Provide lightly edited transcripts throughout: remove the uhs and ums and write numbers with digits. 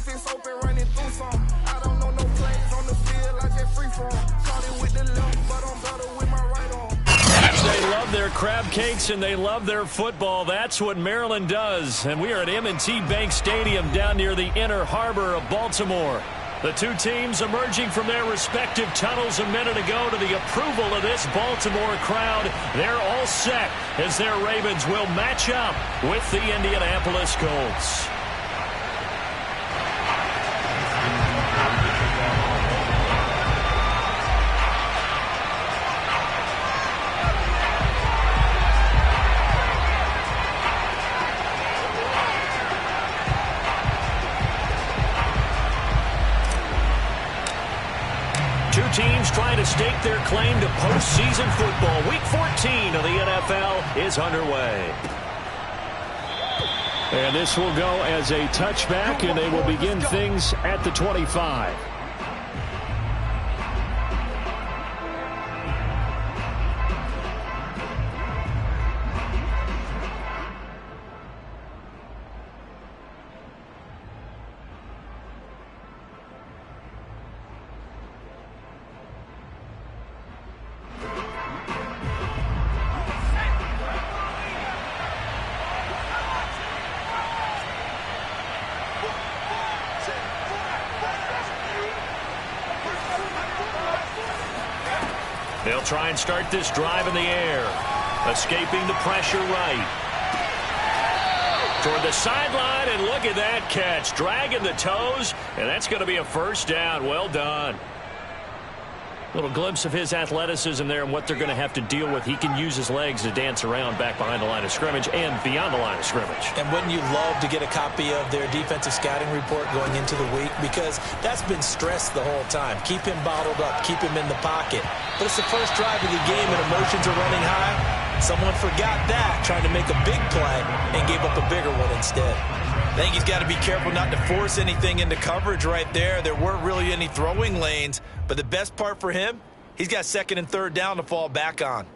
defense open, running through some. I don't know no plays on the field, I just free form. Started with the left, but I'm better with my right arm. They love their crab cakes and they love their football. That's what Maryland does. And we are at M&T Bank Stadium down near the Inner Harbor of Baltimore. The two teams emerging from their respective tunnels a minute ago to the approval of this Baltimore crowd. They're all set as their Ravens will match up with the Indianapolis Colts. Teams trying to stake their claim to postseason football. Week 14 of the NFL is underway. And this will go as a touchback, and they will begin things at the 25. They'll try and start this drive in the air. Escaping the pressure right. Toward the sideline, and look at that catch. Dragging the toes, and that's going to be a first down. Well done. Little glimpse of his athleticism there and what they're going to have to deal with. He can use his legs to dance around back behind the line of scrimmage and beyond the line of scrimmage. And wouldn't you love to get a copy of their defensive scouting report going into the week? Because that's been stressed the whole time. Keep him bottled up. Keep him in the pocket. But it's the first drive of the game and emotions are running high. Someone forgot that, trying to make a big play and gave up a bigger one instead. I think he's got to be careful not to force anything into coverage right there. There weren't really any throwing lanes, but the best part for him, he's got second and third down to fall back on.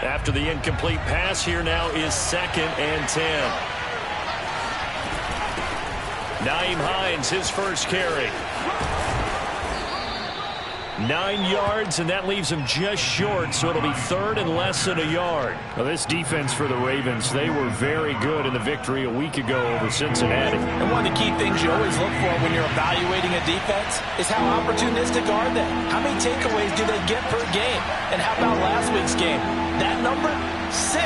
After the incomplete pass, here now is 2nd and 10. Nyheim Hines, his first carry. 9 yards, and that leaves him just short, so it'll be 3rd and less than a yard. Well, this defense for the Ravens, they were very good in the victory a week ago over Cincinnati. And one of the key things you always look for when you're evaluating a defense is how opportunistic are they? How many takeaways do they get per game? And how about last week's game? That number? 6.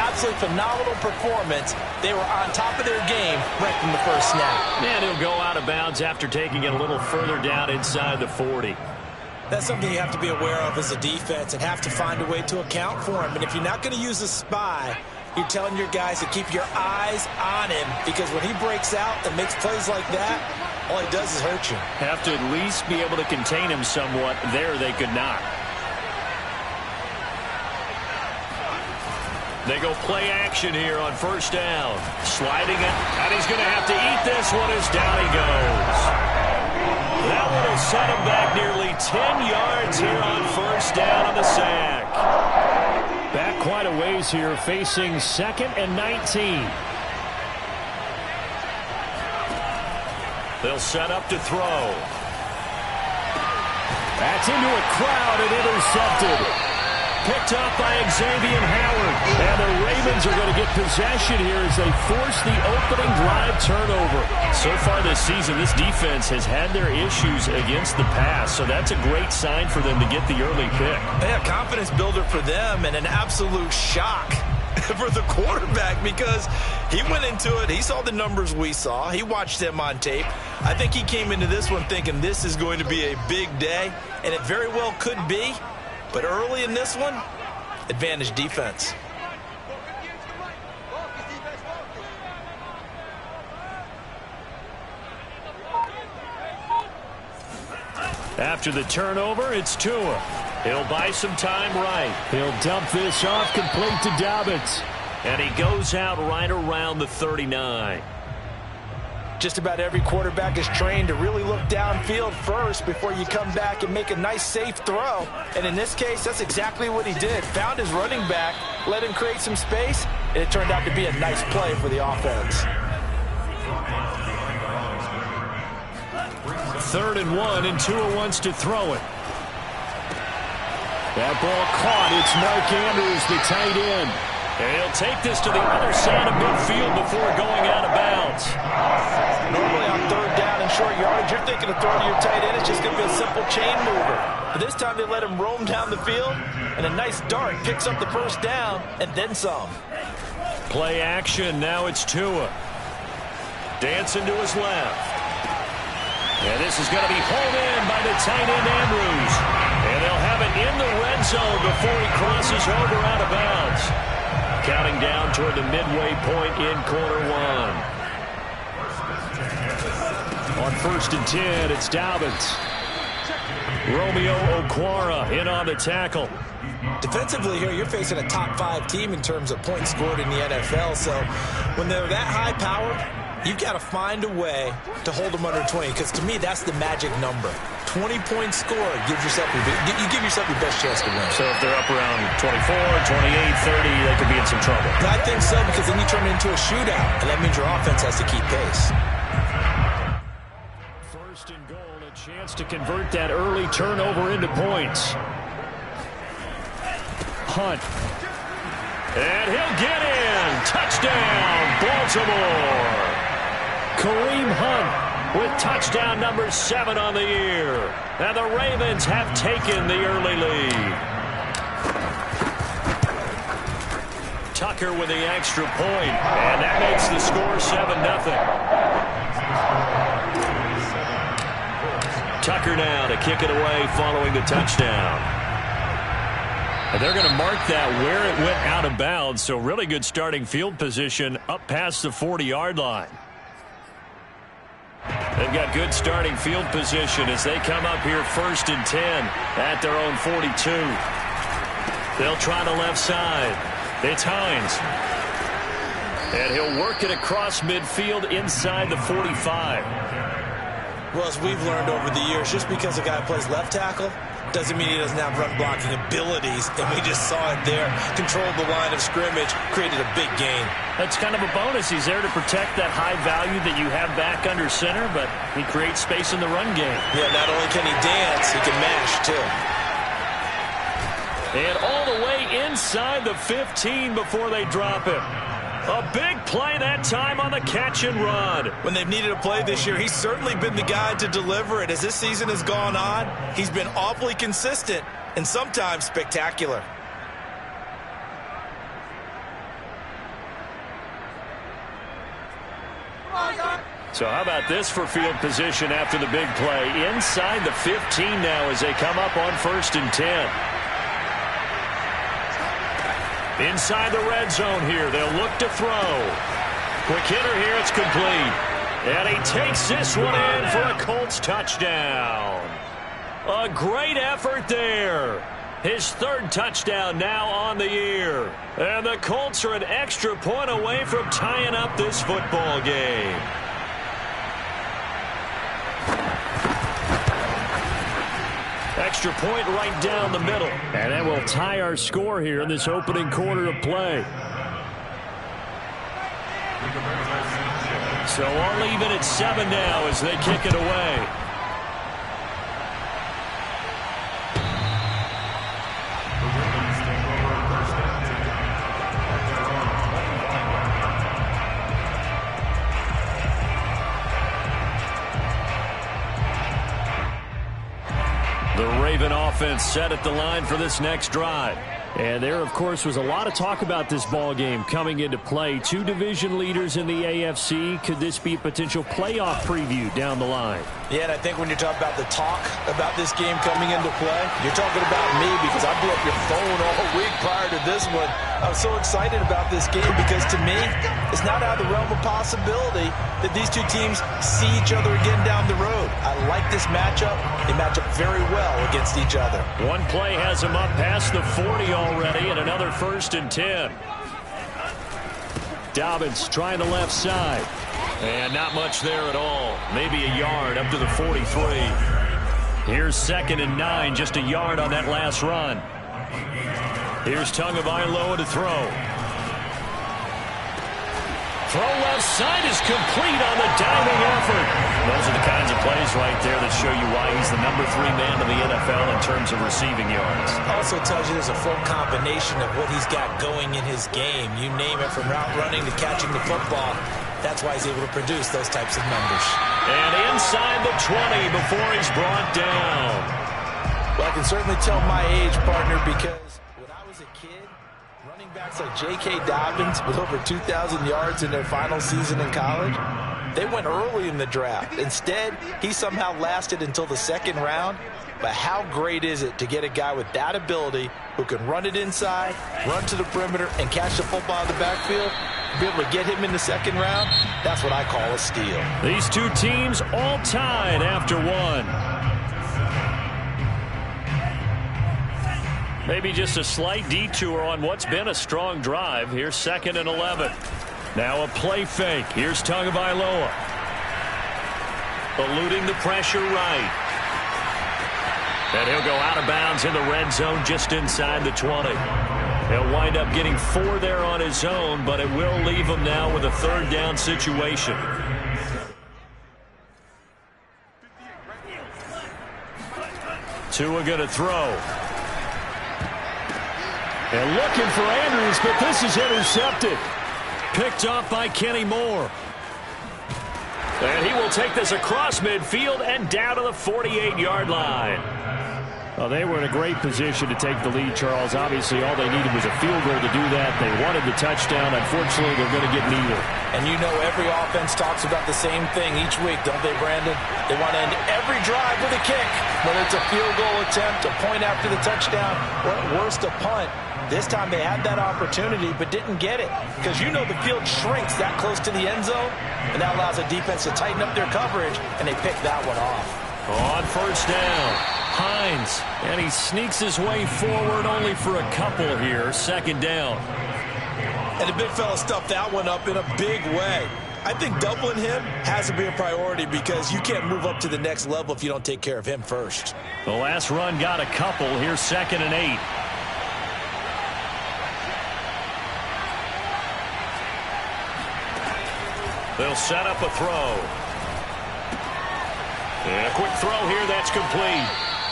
Absolutely phenomenal performance. They were on top of their game right from the first snap. And he'll go out of bounds after taking it a little further down inside the 40. That's something you have to be aware of as a defense and have to find a way to account for him. And if you're not going to use a spy, you're telling your guys to keep your eyes on him, because when he breaks out and makes plays like that, all he does is hurt you. Have to at least be able to contain him somewhat. There they could not. They go play action here on first down. Sliding it, and he's going to have to eat this one as down he goes. That one will set him back nearly 10 yards here on first down on the sack. Back quite a ways here, facing 2nd and 19. They'll set up to throw. That's into a crowd and intercepted. Picked up by Xavier Howard. And the Ravens are going to get possession here as they force the opening drive turnover. So far this season, this defense has had their issues against the pass, so that's a great sign for them to get the early pick. Yeah, confidence builder for them and an absolute shock for the quarterback, because he went into it, he saw the numbers we saw, he watched them on tape. I think he came into this one thinking this is going to be a big day, and it very well could be. But early in this one, advantage defense. After the turnover, it's Tua. He'll buy some time right. He'll dump this off complete to Dobbins. And he goes out right around the 39. Just about every quarterback is trained to really look downfield first before you come back and make a nice, safe throw. And in this case, that's exactly what he did. Found his running back, let him create some space, and it turned out to be a nice play for the offense. 3rd and 1, and Tua wants to throw it. That ball caught. It's Mark Andrews, the tight end. And he'll take this to the other side of midfield before going out of bounds. Normally on 3rd down and short yardage, you're thinking of throwing to your tight end. It's just going to be a simple chain mover. But this time they let him roam down the field, and a nice dart picks up the 1st down and then some. Play action. Now it's Tua. Dancing to his left. And this is going to be pulled in by the tight end Andrews. And they'll have it in the red zone before he crosses over out of bounds. Counting down toward the midway point in quarter 1. On 1st and 10, it's Dobbins. Romeo Okwara in on the tackle. Defensively here, you're facing a top 5 team in terms of points scored in the NFL. So when they're that high powered, you've got to find a way to hold them under 20, because to me, that's the magic number. 20 points scored, you give yourself your best chance to win. So if they're up around 24, 28, 30, they could be in some trouble. I think so, because then you turn it into a shootout, and that means your offense has to keep pace. 1st and goal, a chance to convert that early turnover into points. Hunt. And he'll get in. Touchdown, Baltimore. Kareem Hunt with touchdown number 7 on the year. And the Ravens have taken the early lead. Tucker with the extra point, and that makes the score 7-0. Tucker now to kick it away following the touchdown. And they're going to mark that where it went out of bounds, so really good starting field position up past the 40-yard line. They've got good starting field position as they come up here 1st and 10 at their own 42. They'll try the left side. It's Hines. And he'll work it across midfield inside the 45. Well, as we've learned over the years, just because a guy plays left tackle doesn't mean he doesn't have run-blocking abilities, and we just saw it there. Controlled the line of scrimmage, created a big gain. That's kind of a bonus. He's there to protect that high value that you have back under center, but he creates space in the run game. Yeah, not only can he dance, he can mash, too. And all the way inside the 15 before they drop him. A big play that time on the catch and run. When they've needed a play this year, he's certainly been the guy to deliver it. As this season has gone on, he's been awfully consistent and sometimes spectacular. So how about this for field position after the big play? Inside the 15 now as they come up on 1st and 10. Inside the red zone here. They'll look to throw. Quick hitter here. It's complete. And he takes this one in for a Colts touchdown. A great effort there. His 3rd touchdown now on the year. And the Colts are an extra point away from tying up this football game. Extra point right down the middle. And that will tie our score here in this opening quarter of play. So all even at 7 now as they kick it away. The Raven offense set at the line for this next drive. And there, of course, was a lot of talk about this ball game coming into play. 2 division leaders in the AFC. Could this be a potential playoff preview down the line? Yeah, and I think when you're talking about the talk about this game coming into play, you're talking about me, because I blew up your phone all week prior to this one. I was so excited about this game because, to me, it's not out of the realm of possibility that these two teams see each other again down the road. I like this matchup. They match up very well against each other. One play has them up past the 40 already, and another 1st and 10. Dobbins trying the left side. And not much there at all. Maybe a yard up to the 43. Here's 2nd and 9, just a yard on that last run. Here's Tagovailoa to throw. Throw left side is complete on the diving effort. Those are the kinds of plays right there that show you why he's the #3 man in the NFL in terms of receiving yards. Also tells you there's a full combination of what he's got going in his game. You name it, from route running to catching the football. That's why he's able to produce those types of numbers. And inside the 20 before he's brought down. Well, I can certainly tell my age, partner, because when I was a kid, running backs like J.K. Dobbins with over 2,000 yards in their final season in college, they went early in the draft. Instead, he somehow lasted until the second round. But how great is it to get a guy with that ability who can run it inside, run to the perimeter, and catch the football in the backfield? Be able to get him in the second round, that's what I call a steal. These two teams all tied after one. Maybe just a slight detour on what's been a strong drive. Here's 2nd and 11. Now a play fake. Here's Tagovailoa. Eluding the pressure right. And he'll go out of bounds in the red zone just inside the 20. He'll wind up getting 4 there on his own, but it will leave him now with a 3rd down situation. Tua going to throw. And looking for Andrews, but this is intercepted. Picked off by Kenny Moore. And he will take this across midfield and down to the 48-yard line. Well, they were in a great position to take the lead, Charles. Obviously, all they needed was a field goal to do that. They wanted the touchdown. Unfortunately, they're going to get neither. And you know every offense talks about the same thing each week, don't they, Brandon? They want to end every drive with a kick, whether it's a field goal attempt, a point after the touchdown, or at worst, a punt. This time they had that opportunity but didn't get it, because you know the field shrinks that close to the end zone, and that allows the defense to tighten up their coverage, and they pick that one off. On 1st down, Hines, and he sneaks his way forward only for a couple here. 2nd down. And the big fella stuffed that one up in a big way. I think doubling him has to be a priority because you can't move up to the next level if you don't take care of him first. The last run got a couple. Here's 2nd and 8. They'll set up a throw. And a quick throw here that's complete.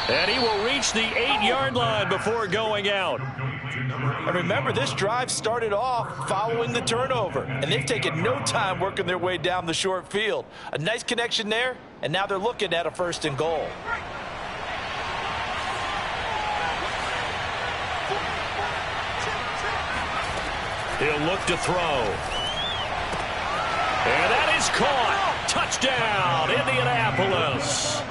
And he will reach the 8-yard line before going out. And remember, this drive started off following the turnover, and they've taken no time working their way down the short field. A nice connection there, and now they're looking at a 1st and goal. He'll look to throw. And that is caught. Touchdown, Indianapolis.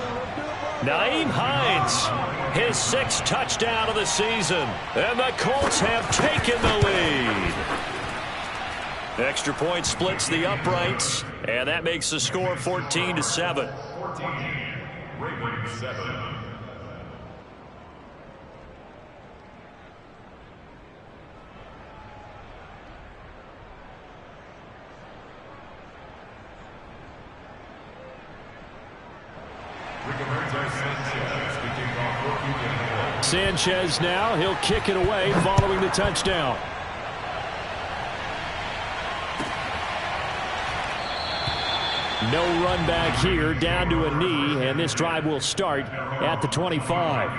Nyheim Hines, his 6th touchdown of the season. And the Colts have taken the lead. Extra point splits the uprights, and that makes the score 14-7. Ravens 7. Sanchez now, he'll kick it away following the touchdown. No run back here, down to a knee, and this drive will start at the 25.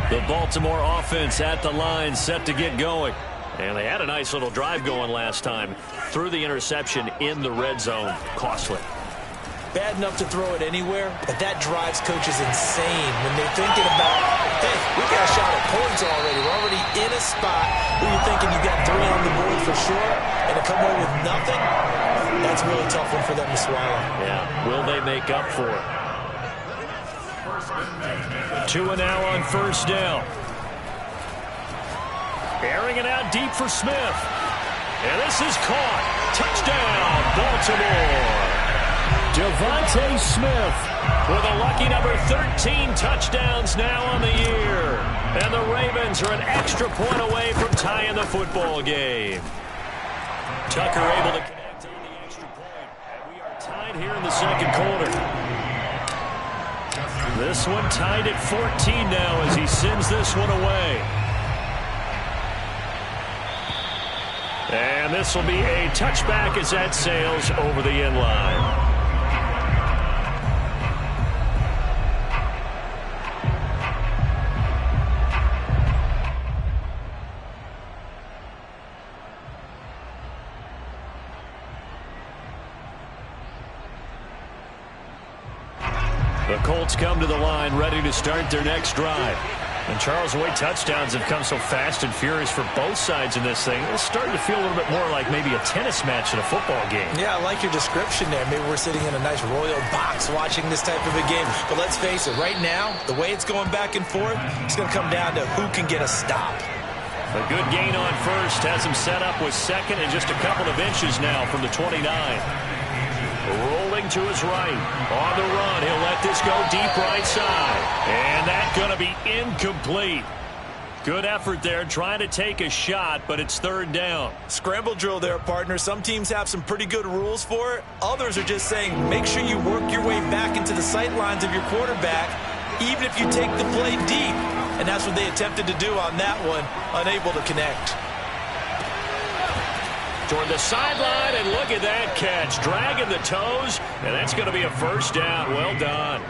The Baltimore offense at the line, set to get going. And they had a nice little drive going last time. Threw the interception in the red zone. Costly. Bad enough to throw it anywhere, but that drives coaches insane when they're thinking about, hey, we got a shot at points already. We're already in a spot where you're thinking you got 3 on the board for sure, and to come away with nothing, that's a really tough one for them to swallow. Yeah, will they make up for it? Tua now on 1st down. Airing it out deep for Smith. And this is caught. Touchdown, Baltimore. Devontae Smith with a lucky number 13 touchdowns now on the year. And the Ravens are an extra point away from tying the football game. Tucker able to connect on the extra point. And we are tied Right here in the second quarter. This one tied at 14 now as he sends this one away. And this will be a touchback as that sails over the end line. The Colts come to the line ready to start their next drive. And Charles, the way touchdowns have come so fast and furious for both sides in this thing, it's starting to feel a little bit more like maybe a tennis match in a football game. Yeah, I like your description there. Maybe we're sitting in a nice royal box watching this type of a game. But let's face it, right now, the way it's going back and forth, it's going to come down to who can get a stop. A good gain on first has him set up with second and just a couple of inches now from the 29. Rolling to his right. On the run, he'll let this go deep right side. And that's going to be incomplete. Good effort there, trying to take a shot, but it's third down. Scramble drill there, partner. Some teams have some pretty good rules for it. Others are just saying, make sure you work your way back into the sight lines of your quarterback, even if you take the play deep. And that's what they attempted to do on that one, unable to connect. Toward the sideline, and look at that catch. Dragging the toes, and that's going to be a first down. Well done.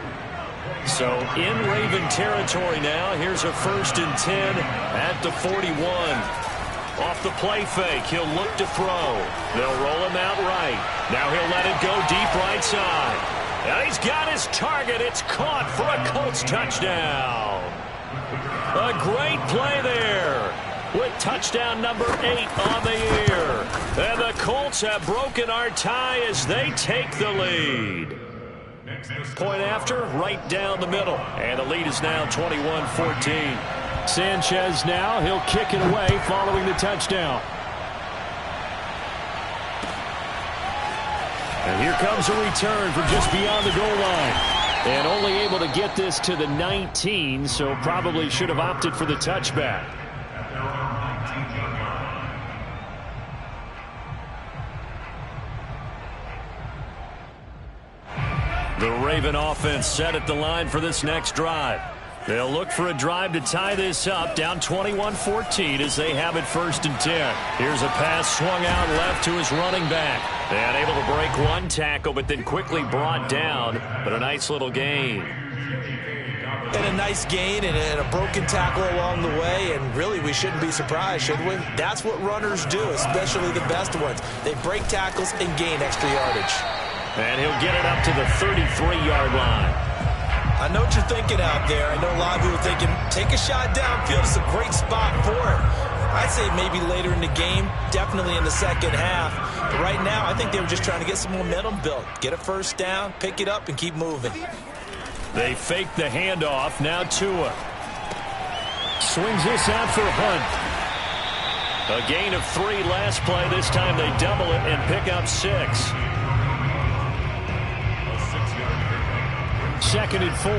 So in Raven territory now. Here's a 1st and 10 at the 41. Off the play fake, he'll look to throw. They'll roll him out right. Now he'll let it go deep right side. And he's got his target. It's caught for a Colts touchdown. A great play there, with touchdown number 8 on the year. And the Colts have broken our tie as they take the lead. Point after, right down the middle. And the lead is now 21-14. Sanchez now, he'll kick it away following the touchdown. And here comes a return from just beyond the goal line. And only able to get this to the 19, so probably should have opted for the touchback. The Raven offense set at the line for this next drive. They'll look for a drive to tie this up, down 21-14 as they have it 1st and 10. Here's a pass swung out left to his running back. And able to break one tackle, but then quickly brought down. But a nice little gain. And a nice gain and a broken tackle along the way. And really, we shouldn't be surprised, should we? That's what runners do, especially the best ones. They break tackles and gain extra yardage. And he'll get it up to the 33-yard line. I know what you're thinking out there. I know a lot of people are thinking, take a shot downfield. It's a great spot for it. I'd say maybe later in the game, definitely in the second half. But right now, I think they were just trying to get some momentum built. Get a first down, pick it up, and keep moving. They fake the handoff. Now Tua swings this out for Hunt. A gain of 3 last play. This time they double it and pick up 6. 2nd and 4.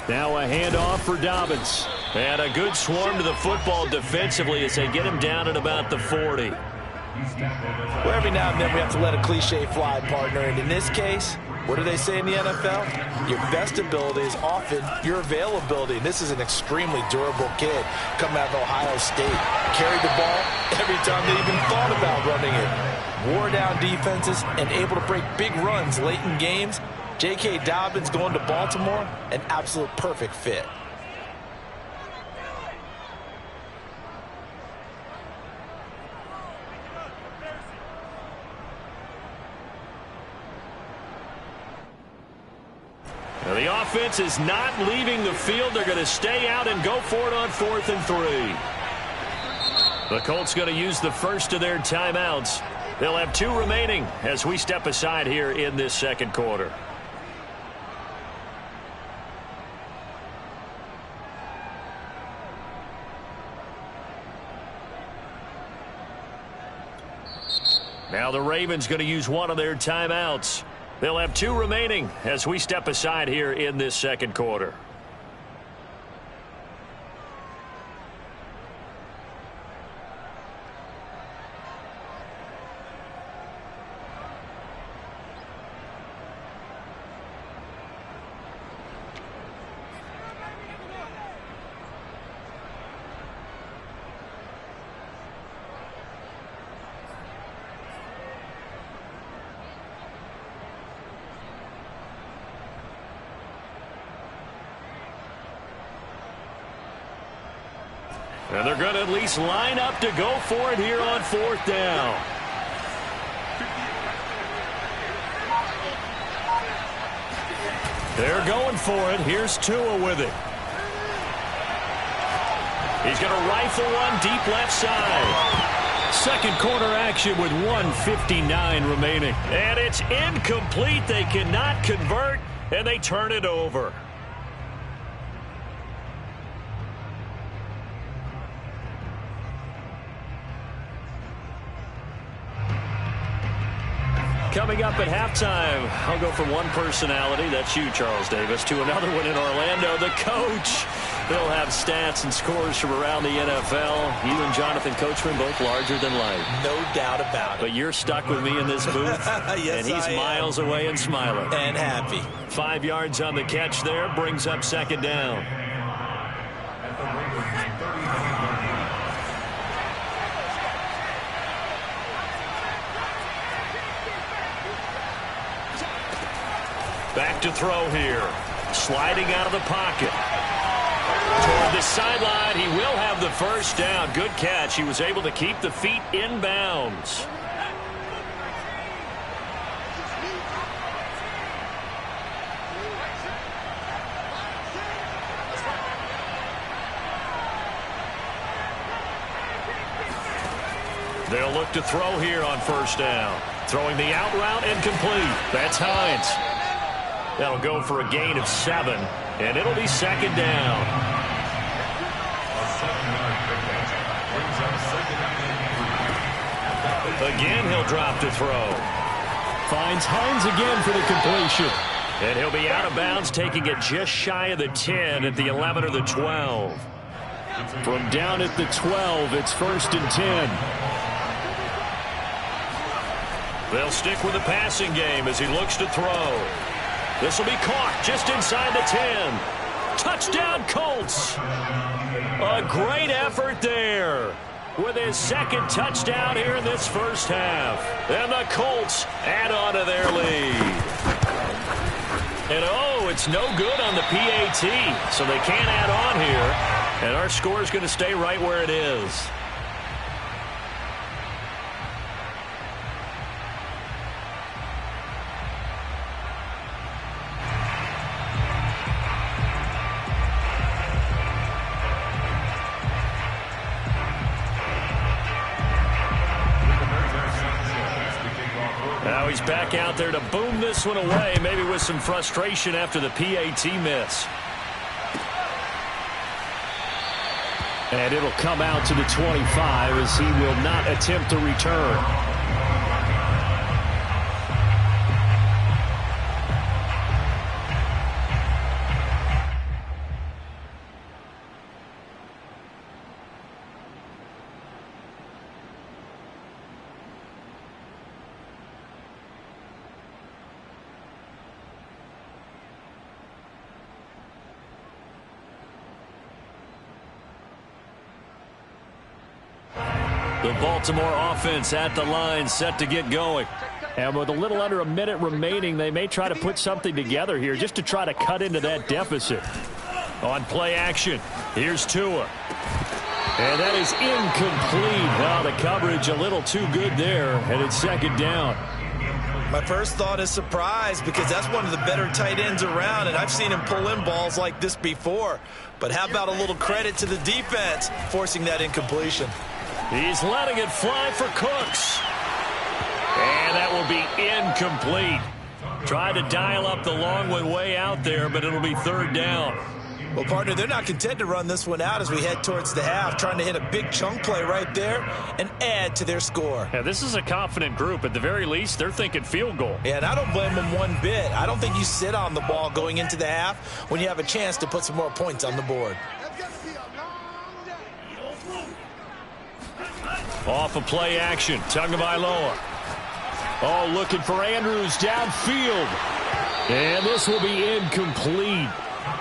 Now a handoff for Dobbins. And a good swarm to the football defensively as they get him down at about the 40. Well, every now and then we have to let a cliche fly, partner. And in this case, what do they say in the NFL? Your best ability is often your availability. And this is an extremely durable kid coming out of Ohio State. Carried the ball every time they even thought about running it. Wore down defenses and able to break big runs late in games. J.K. Dobbins going to Baltimore, an absolute perfect fit. Now the offense is not leaving the field. They're going to stay out and go for it on 4th and 3. The Colts going to use the first of their timeouts. They'll have 2 remaining as we step aside here in this second quarter. Now the Ravens going to use one of their timeouts. They'll have 2 remaining as we step aside here in this second quarter. And they're going to at least line up to go for it here on 4th down. They're going for it. Here's Tua with it. He's going to rifle one deep left side. Second quarter action with 1:59 remaining. And it's incomplete. They cannot convert, and they turn it over. Coming up at halftime, I'll go from one personality, that's you, Charles Davis, to another one in Orlando, the coach. They'll have stats and scores from around the NFL. You and Jonathan Coachman both larger than life. No doubt about it. But you're stuck with me in this booth. Yes, and he's miles away and smiling. And happy. 5 yards on the catch there, brings up 2nd down. Back to throw here. Sliding out of the pocket. Toward the sideline, he will have the first down. Good catch. He was able to keep the feet in bounds. They'll look to throw here on 1st down. Throwing the out route incomplete. That's Hines. That'll go for a gain of 7, and it'll be 2nd down. Again, he'll drop to throw. Finds Hines again for the completion. And he'll be out of bounds, taking it just shy of the 10 at the 11 or the 12. From down at the 12, it's 1st and 10. They'll stick with the passing game as he looks to throw. This will be caught just inside the 10. Touchdown, Colts. A great effort there with his 2nd touchdown here in this first half. And the Colts add on to their lead. And oh, it's no good on the PAT, so they can't add on here. And our score is going to stay right where it is. Now he's back out there to boom this one away, maybe with some frustration after the PAT miss. And it'll come out to the 25 as he will not attempt to return. The Baltimore offense at the line, set to get going. And with a little under a minute remaining, they may try to put something together here just to try to cut into that deficit. On play action, here's Tua. And that is incomplete. Well, the coverage a little too good there, and it's 2nd down. My first thought is surprise, because that's one of the better tight ends around, and I've seen him pull in balls like this before. But how about a little credit to the defense forcing that incompletion? He's letting it fly for Cooks. And that will be incomplete. Tried to dial up the long one way out there, but it'll be 3rd down. Well, partner, they're not content to run this one out as we head towards the half, trying to hit a big chunk play right there and add to their score. Yeah, this is a confident group. At the very least, they're thinking field goal. Yeah, and I don't blame them one bit. I don't think you sit on the ball going into the half when you have a chance to put some more points on the board. Off of play action, Tagovailoa. Oh, looking for Andrews downfield. And this will be incomplete.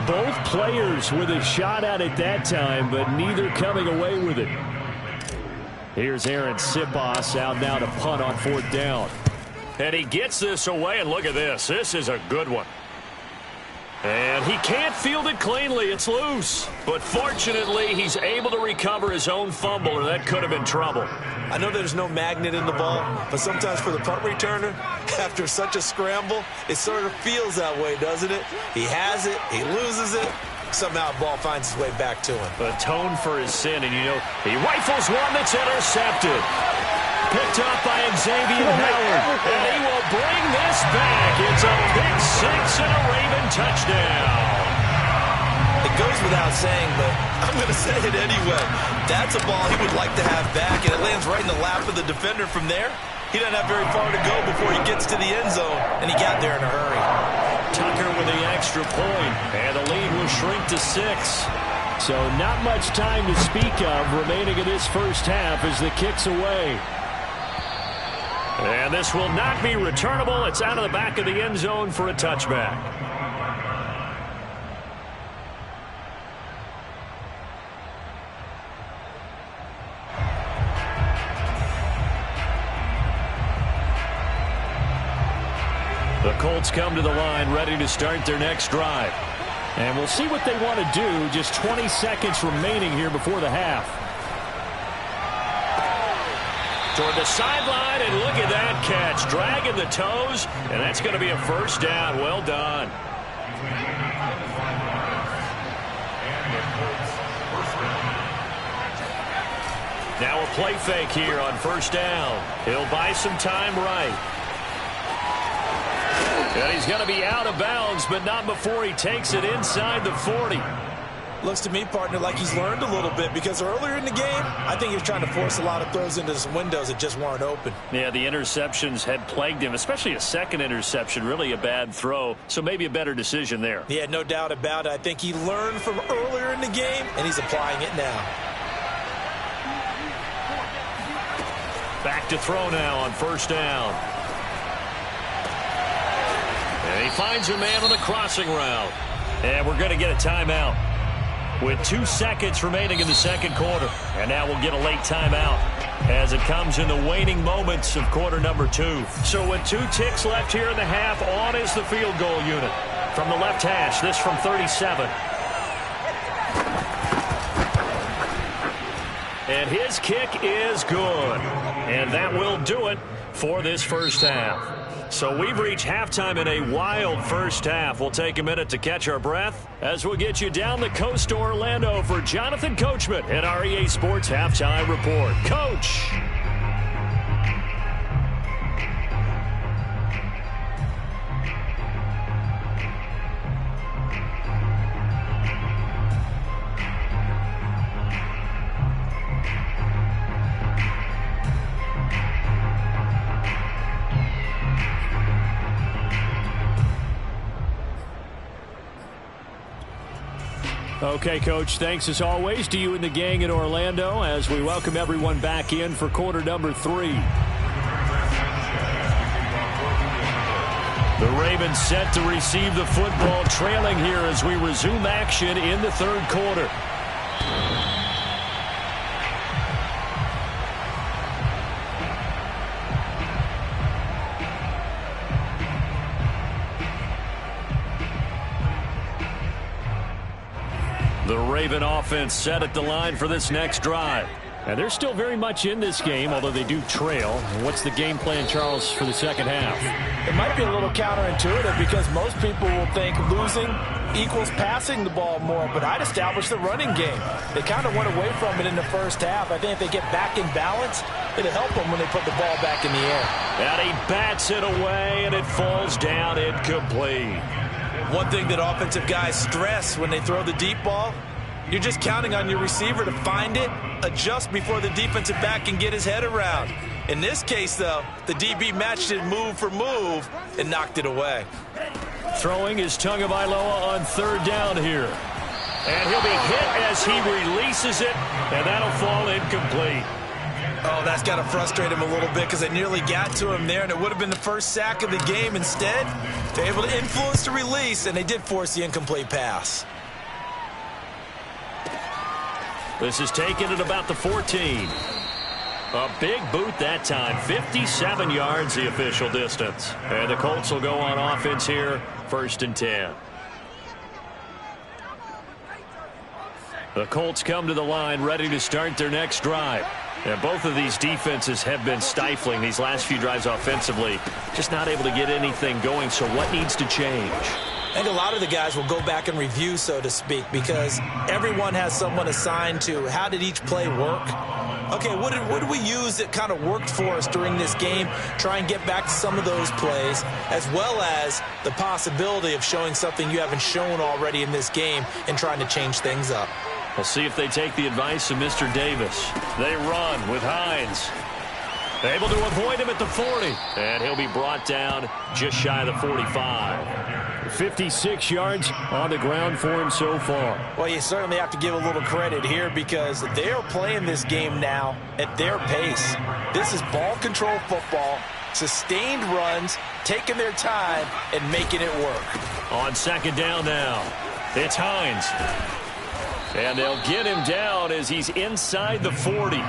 Both players with a shot at it that time, but neither coming away with it. Here's Aaron Sipos out now to punt on 4th down. And he gets this away, and look at this. This is a good one. And he can't field it cleanly. It's loose. But fortunately, he's able to recover his own fumble, or that could have been trouble. I know there's no magnet in the ball, but sometimes for the punt returner, after such a scramble, it sort of feels that way, doesn't it? He has it, he loses it, somehow the ball finds its way back to him. Atone for his sin, and he rifles one that's intercepted. Picked up by Xavier Howard, and he will bring this back. It's a pick six and a Raven touchdown. It goes without saying, but I'm going to say it anyway. That's a ball he would like to have back, and it lands right in the lap of the defender from there. He doesn't have very far to go before he gets to the end zone, and he got there in a hurry. Tucker with the extra point, and the lead will shrink to 6. So not much time to speak of remaining in this first half as the kick's away. And this will not be returnable. It's out of the back of the end zone for a touchback. The Colts come to the line ready to start their next drive. And we'll see what they want to do. Just 20 seconds remaining here before the half. Toward the sideline, and look at that catch. Dragging the toes, and that's going to be a first down. Well done. Now a play fake here on first down. He'll buy some time right. And he's going to be out of bounds, but not before he takes it inside the 40. Looks to me, partner, like he's learned a little bit, because earlier in the game, I think he was trying to force a lot of throws into some windows that just weren't open. Yeah, the interceptions had plagued him, especially a second interception, really a bad throw, so maybe a better decision there. Yeah, no doubt about it. I think he learned from earlier in the game, and he's applying it now. Back to throw now on first down. And he finds a man on the crossing route. And we're going to get a timeout with 2 seconds remaining in the second quarter. And now we'll get a late timeout as it comes in the waning moments of quarter number 2. So with 2 ticks left here in the half, on is the field goal unit. From the left hash, this from 37. And his kick is good. And that will do it for this first half. So we've reached halftime in a wild first half. We'll take a minute to catch our breath as we'll get you down the coast to Orlando for Jonathan Coachman at our EA Sports Halftime Report. Coach. Okay, Coach, thanks as always to you and the gang in Orlando as we welcome everyone back in for quarter number 3. The Ravens set to receive the football, trailing here as we resume action in the third quarter. The Raven offense set at the line for this next drive. And they're still very much in this game, although they do trail. What's the game plan, Charles, for the second half? It might be a little counterintuitive because most people will think losing equals passing the ball more, but I'd establish the running game. They kind of went away from it in the first half. I think if they get back in balance, it'll help them when they put the ball back in the air. And he bats it away, and it falls down incomplete. One thing that offensive guys stress when they throw the deep ball, you're just counting on your receiver to find it, adjust before the defensive back can get his head around. In this case, though, the DB matched it move for move and knocked it away. Throwing is Tagovailoa on third down here. And he'll be hit as he releases it, and that'll fall incomplete. Oh, that's got to frustrate him a little bit because they nearly got to him there, and it would have been the first sack of the game. Instead, they're able to influence the release, and they did force the incomplete pass. This is taken at about the 14. A big boot that time. 57 yards the official distance. And the Colts will go on offense here, 1st and 10. The Colts come to the line ready to start their next drive. And both of these defenses have been stifling these last few drives offensively. Just not able to get anything going, so what needs to change? I think a lot of the guys will go back and review, so to speak, because everyone has someone assigned to how did each play work. Okay, what did we use that kind of worked for us during this game? Try and get back to some of those plays, as well as the possibility of showing something you haven't shown already in this game and trying to change things up. We'll see if they take the advice of Mr. Davis. They run with Hines. Able to avoid him at the 40. And he'll be brought down just shy of the 45. 56 yards on the ground for him so far. Well, you certainly have to give a little credit here because they are playing this game now at their pace. This is ball control football, sustained runs, taking their time, and making it work. On second down now, it's Hines. And they'll get him down as he's inside the 40.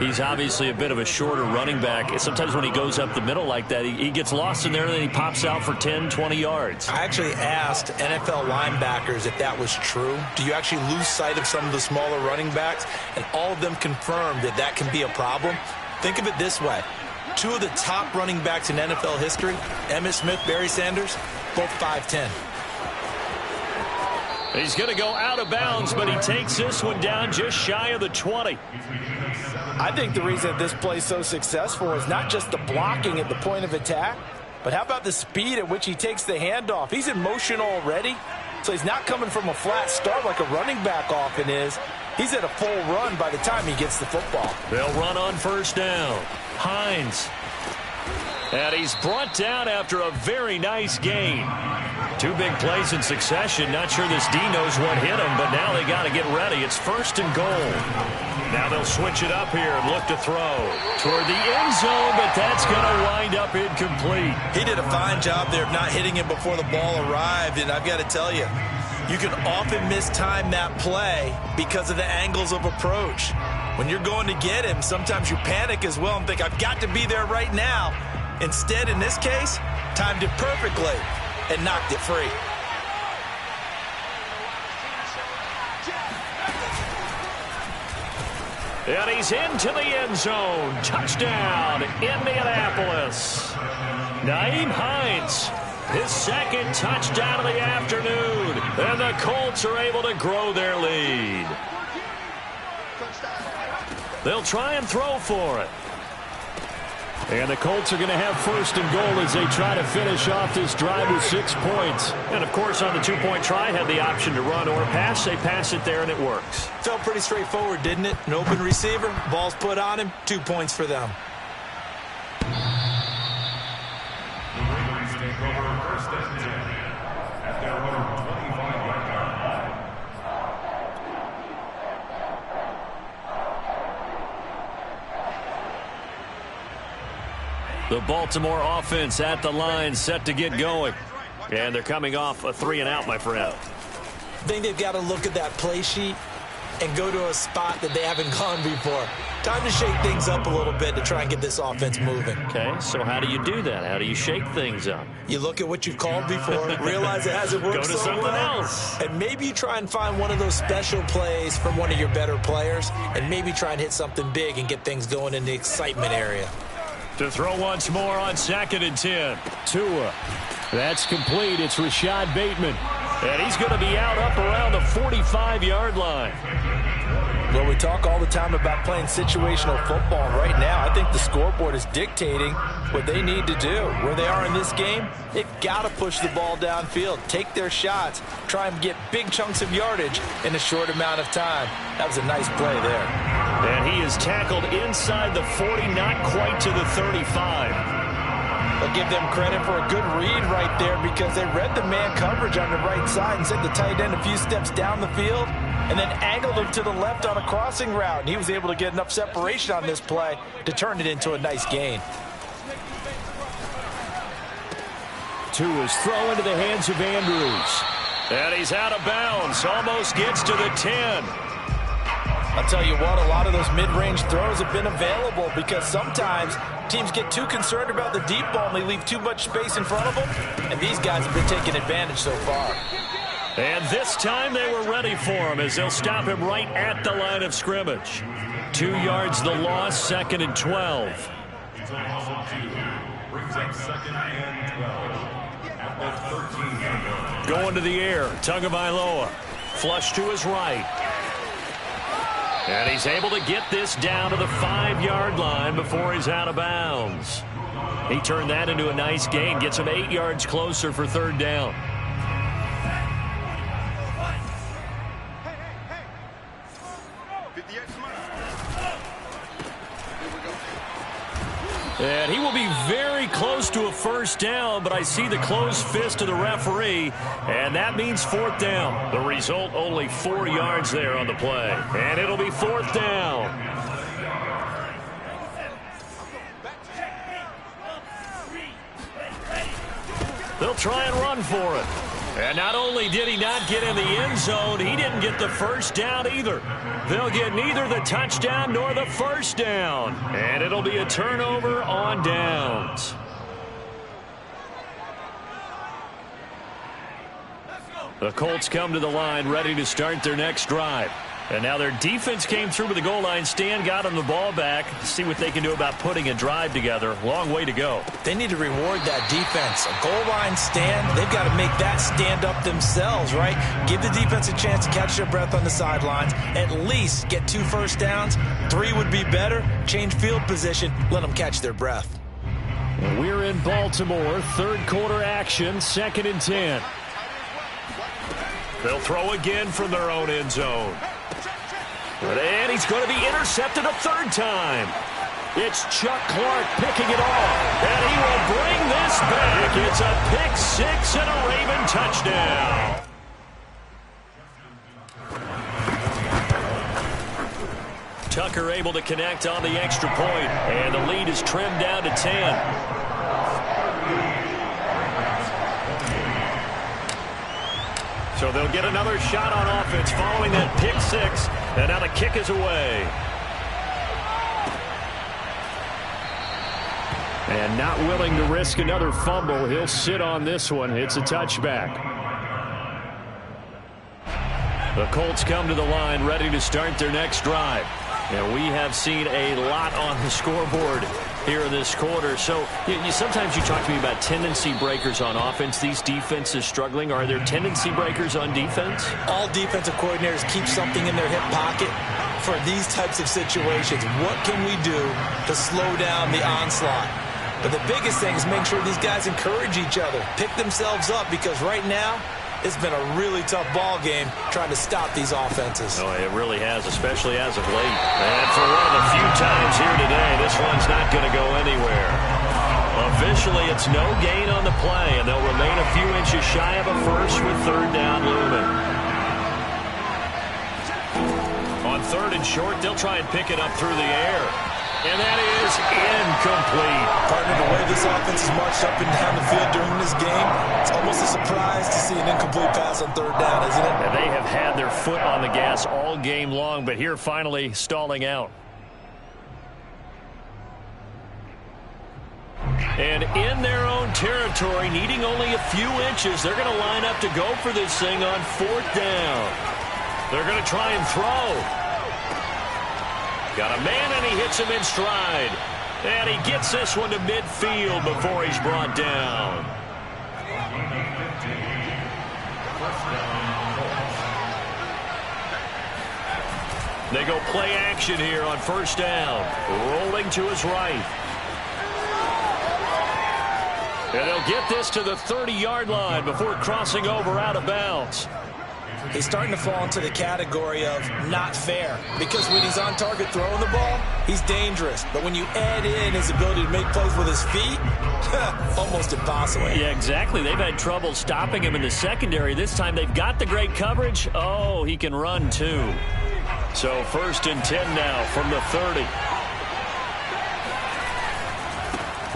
He's obviously a bit of a shorter running back. Sometimes when he goes up the middle like that, he gets lost in there, and then he pops out for 10, 20 yards. I actually asked NFL linebackers if that was true. Do you actually lose sight of some of the smaller running backs? And all of them confirmed that that can be a problem. Think of it this way. Two of the top running backs in NFL history, Emmitt Smith, Barry Sanders, both 5'10". He's going to go out of bounds, but he takes this one down just shy of the 20. I think the reason this play is so successful is not just the blocking at the point of attack, but how about the speed at which he takes the handoff? He's in motion already, so he's not coming from a flat start like a running back often is. He's at a full run by the time he gets the football. They'll run on first down. Hines. And he's brought down after a very nice gain. Two big plays in succession. Not sure this D knows what hit him, but now they got to get ready. It's first and goal. Now they'll switch it up here and look to throw toward the end zone, but that's going to wind up incomplete. He did a fine job there of not hitting him before the ball arrived, and I've got to tell you, you can often mistime that play because of the angles of approach. When you're going to get him, sometimes you panic as well and think, I've got to be there right now. Instead, in this case, timed it perfectly and knocked it free. And he's into the end zone. Touchdown, Indianapolis. Nyheim Hines, his second touchdown of the afternoon. And the Colts are able to grow their lead. They'll try and throw for it. And the Colts are going to have first and goal as they try to finish off this drive with 6 points. And, of course, on the two-point try, had the option to run or pass. They pass it there, and it works. Felt pretty straightforward, didn't it? An open receiver, ball's put on him, 2 points for them. The Baltimore offense at the line, set to get going. And they're coming off a 3-and-out, my friend. I think they've got to look at that play sheet and go to a spot that they haven't gone before. Time to shake things up a little bit to try and get this offense moving. Okay, so how do you do that? How do you shake things up? You look at what you've called before, realize it hasn't worked so well. Go to something else. And maybe you try and find one of those special plays from one of your better players, and maybe try and hit something big and get things going in the excitement area. To throw once more on 2nd and 10. Tua. That's complete. It's Rashad Bateman. And he's going to be out up around the 45-yard line. Well, we talk all the time about playing situational football. Right now, I think the scoreboard is dictating what they need to do. Where they are in this game, they've got to push the ball downfield, take their shots, try and get big chunks of yardage in a short amount of time. That was a nice play there. And he is tackled inside the 40, not quite to the 35. I'll give them credit for a good read right there because they read the man coverage on the right side and sent the tight end a few steps down the field and then angled him to the left on a crossing route. And he was able to get enough separation on this play to turn it into a nice gain. Tua's throw into the hands of Andrews. And he's out of bounds, almost gets to the 10. I'll tell you what, a lot of those mid-range throws have been available because sometimes teams get too concerned about the deep ball and they leave too much space in front of them, and these guys have been taking advantage so far. And this time they were ready for him as they'll stop him right at the line of scrimmage. 2 yards the loss, 2nd and 12. Brings up 2nd and 12. At the 13. Going to the air, Tagovailoa. Flush to his right. And he's able to get this down to the 5-yard line before he's out of bounds. He turned that into a nice gain, gets him 8 yards closer for 3rd down. And he will be very close to a 1st down, but I see the closed fist of the referee, and that means 4th down. The result, only 4 yards there on the play. And it'll be 4th down. They'll try and run for it. And not only did he not get in the end zone, he didn't get the 1st down either. They'll get neither the touchdown nor the 1st down. And it'll be a turnover on downs. The Colts come to the line ready to start their next drive. And now their defense came through with the goal line stand, got them the ball back. See what they can do about putting a drive together. Long way to go. They need to reward that defense. A goal line stand, they've got to make that stand up themselves, right? Give the defense a chance to catch their breath on the sidelines. At least get 2 first downs. 3 would be better. Change field position. Let them catch their breath. We're in Baltimore. 3rd quarter action. 2nd and 10. They'll throw again from their own end zone. And he's going to be intercepted a 3rd time. It's Chuck Clark picking it off. And he will bring this back. It's a pick-6 and a Raven touchdown. Tucker able to connect on the extra point. And the lead is trimmed down to 10. So they'll get another shot on offense following that pick-6. And now the kick is away. And not willing to risk another fumble. He'll sit on this one. It's a touchback. The Colts come to the line ready to start their next drive. And we have seen a lot on the scoreboard here in this quarter. So sometimes you talk to me about tendency breakers on offense. These defenses struggling. Are there tendency breakers on defense? All defensive coordinators keep something in their hip pocket for these types of situations. What can we do to slow down the onslaught? But the biggest thing is make sure these guys encourage each other, pick themselves up, because right now it's been a really tough ball game trying to stop these offenses. Oh, it really has, especially as of late. And for one of the few times here today, this one's not going to go anywhere. Officially, it's no gain on the play, and they'll remain a few inches shy of a first with 3rd down looming. On 3rd and short, they'll try and pick it up through the air. And that is incomplete. Partner, the way this offense has marched up and down the field during this game, it's almost a surprise to see an incomplete pass on 3rd down, isn't it? And they have had their foot on the gas all game long, but here finally stalling out. And in their own territory, needing only a few inches, they're going to line up to go for this thing on 4th down. They're going to try and throw. Got a man, and he hits him in stride. And he gets this one to midfield before he's brought down. They go play action here on 1st down. Rolling to his right. And they'll get this to the 30-yard line before crossing over out of bounds. He's starting to fall into the category of not fair, because when he's on target throwing the ball, he's dangerous. But when you add in his ability to make plays with his feet, almost impossible. Yeah, exactly. They've had trouble stopping him in the secondary. This time they've got the great coverage. Oh, he can run too. So 1st and 10 now from the 30.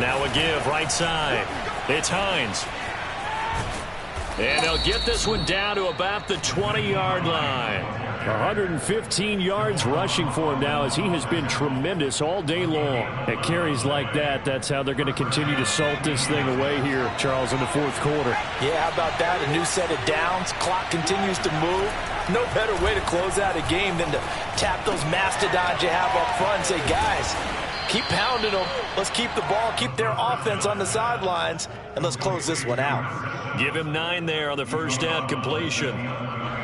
Now a give right side. It's Hines. And they'll get this one down to about the 20-yard line. 115 yards rushing for him now as he has been tremendous all day long. At carries like that, that's how they're going to continue to salt this thing away here, Charles, in the fourth quarter. Yeah, how about that? A new set of downs. Clock continues to move. No better way to close out a game than to tap those mastodons you have up front and say, guys, keep pounding them. Let's keep the ball, keep their offense on the sidelines, and let's close this one out. Give him 9 there on the first down completion.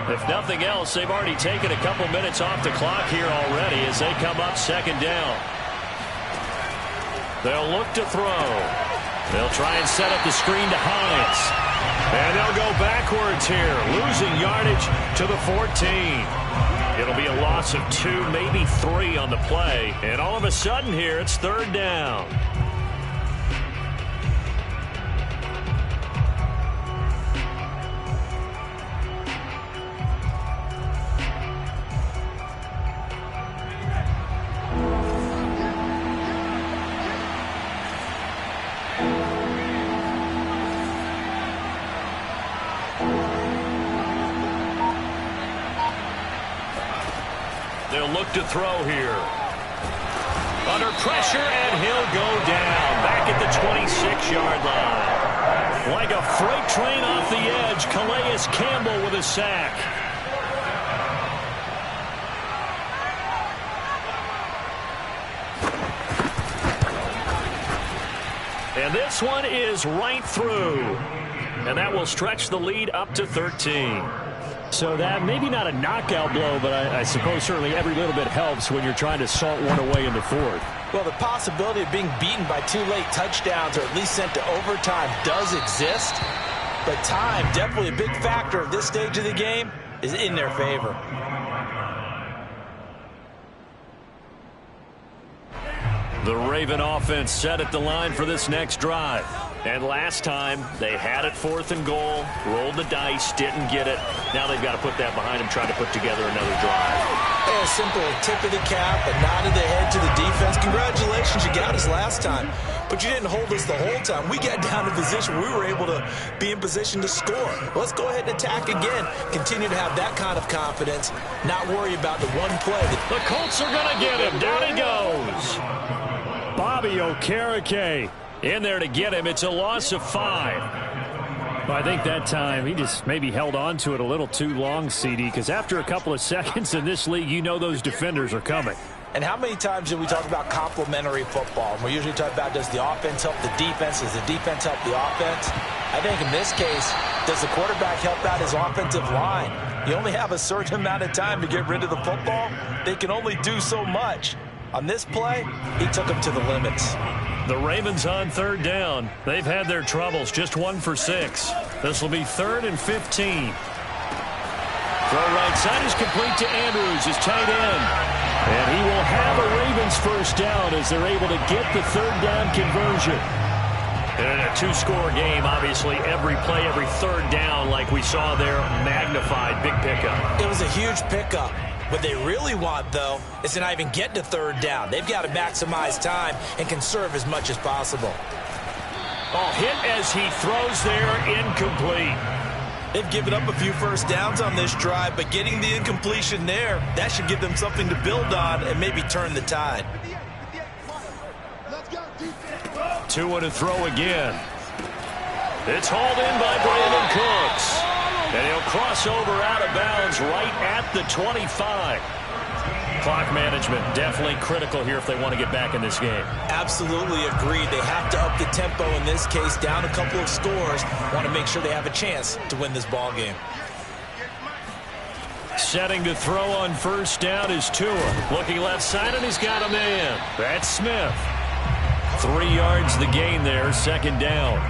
If nothing else, they've already taken a couple minutes off the clock here already as they come up second down. They'll look to throw. They'll try and set up the screen to Hines. And they'll go backwards here, losing yardage to the 14. It'll be a loss of 2, maybe 3 on the play. And all of a sudden here, it's third down. They'll look to throw here. Under pressure, and he'll go down. Back at the 26-yard line. Like a freight train off the edge, Calais Campbell with a sack. And this one is right through. And that will stretch the lead up to 13. So that maybe not a knockout blow, but I suppose certainly every little bit helps when you're trying to salt one away in the fourth. Well, the possibility of being beaten by 2 late touchdowns or at least sent to overtime does exist. But time, definitely a big factor at this stage of the game, is in their favor. The Raven offense set at the line for this next drive. And last time, they had it 4th and goal, rolled the dice, didn't get it. Now they've got to put that behind them, try to put together another drive. A simple tip of the cap, a nod of the head to the defense. Congratulations, you got us last time. But you didn't hold us the whole time. We got down to position where we were able to be in position to score. Let's go ahead and attack again. Continue to have that kind of confidence, not worry about the one play. The Colts are going to get him. Down he goes. Bobby Okereke in there to get him. It's a loss of 5. Well, I think that time he just maybe held on to it a little too long, CD, because after a couple of seconds in this league, you know those defenders are coming. And how many times do we talk about complementary football? And we usually talk about, does the offense help the defense? Does the defense help the offense? I think in this case, does the quarterback help out his offensive line? You only have a certain amount of time to get rid of the football. They can only do so much. On this play, he took him to the limits. The Ravens on third down. They've had their troubles, just 1 for 6. This will be 3rd and 15. Throw right side is complete to Andrews, his tight end. And he will have a Ravens first down as they're able to get the third down conversion. And in a 2-score game, obviously every play, every third down, like we saw there, magnified. Big pickup. It was a huge pickup. What they really want, though, is to not even get to third down. They've got to maximize time and conserve as much as possible. Oh, hit as he throws there, incomplete. They've given up a few first downs on this drive, but getting the incompletion there, that should give them something to build on and maybe turn the tide. 2 to throw again. It's hauled in by Brandon Cooks. And he'll cross over out of bounds right at the 25. Clock management definitely critical here if they want to get back in this game. Absolutely agreed. They have to up the tempo in this case, down a couple of scores. Want to make sure they have a chance to win this ball game. Setting to throw on first down is Tua. Looking left side, and he's got a man. That's Smith. 3 yards the gain there, second down.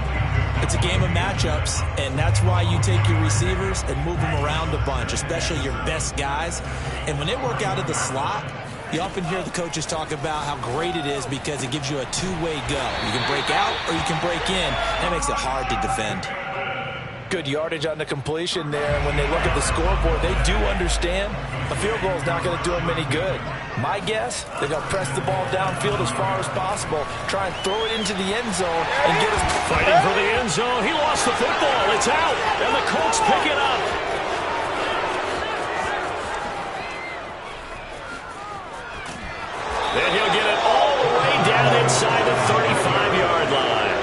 It's a game of matchups, and that's why you take your receivers and move them around a bunch, especially your best guys. And when they work out of the slot, you often hear the coaches talk about how great it is because it gives you a two-way go. You can break out or you can break in. That makes it hard to defend. Good yardage on the completion there. And when they look at the scoreboard, they do understand a field goal is not going to do them any good. My guess, they're going to press the ball downfield as far as possible, try and throw it into the end zone and get us fighting for the end zone. He lost the football. It's out, and the Colts pick it up. And he'll get it all the way down inside the 35-yard line.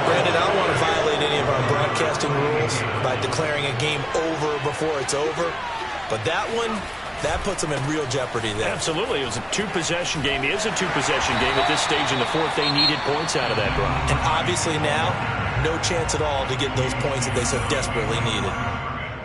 Brandon, I don't want to violate any of our broadcasting rules by declaring a game over before it's over, but that one, that puts them in real jeopardy there. Absolutely. It was a two-possession game. It is a two-possession game at this stage in the fourth. They needed points out of that drive. And obviously now, no chance at all to get those points that they so desperately needed.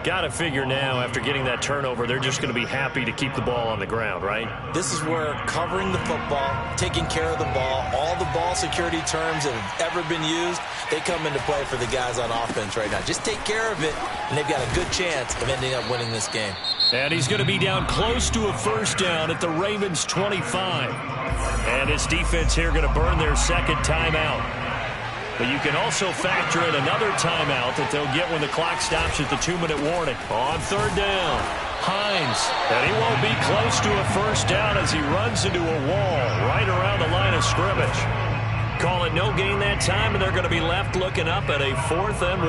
Got to figure now, after getting that turnover, they're just going to be happy to keep the ball on the ground, right? This is where covering the football, taking care of the ball, all the ball security terms that have ever been used, they come into play for the guys on offense right now. Just take care of it, and they've got a good chance of ending up winning this game. And he's going to be down close to a first down at the Ravens' 25. And his defense here going to burn their second timeout. But you can also factor in another timeout that they'll get when the clock stops at the 2-minute warning. On third down, Hines. And he won't be close to a first down as he runs into a wall right around the line of scrimmage. Call it no gain that time, and they're going to be left looking up at a 4th and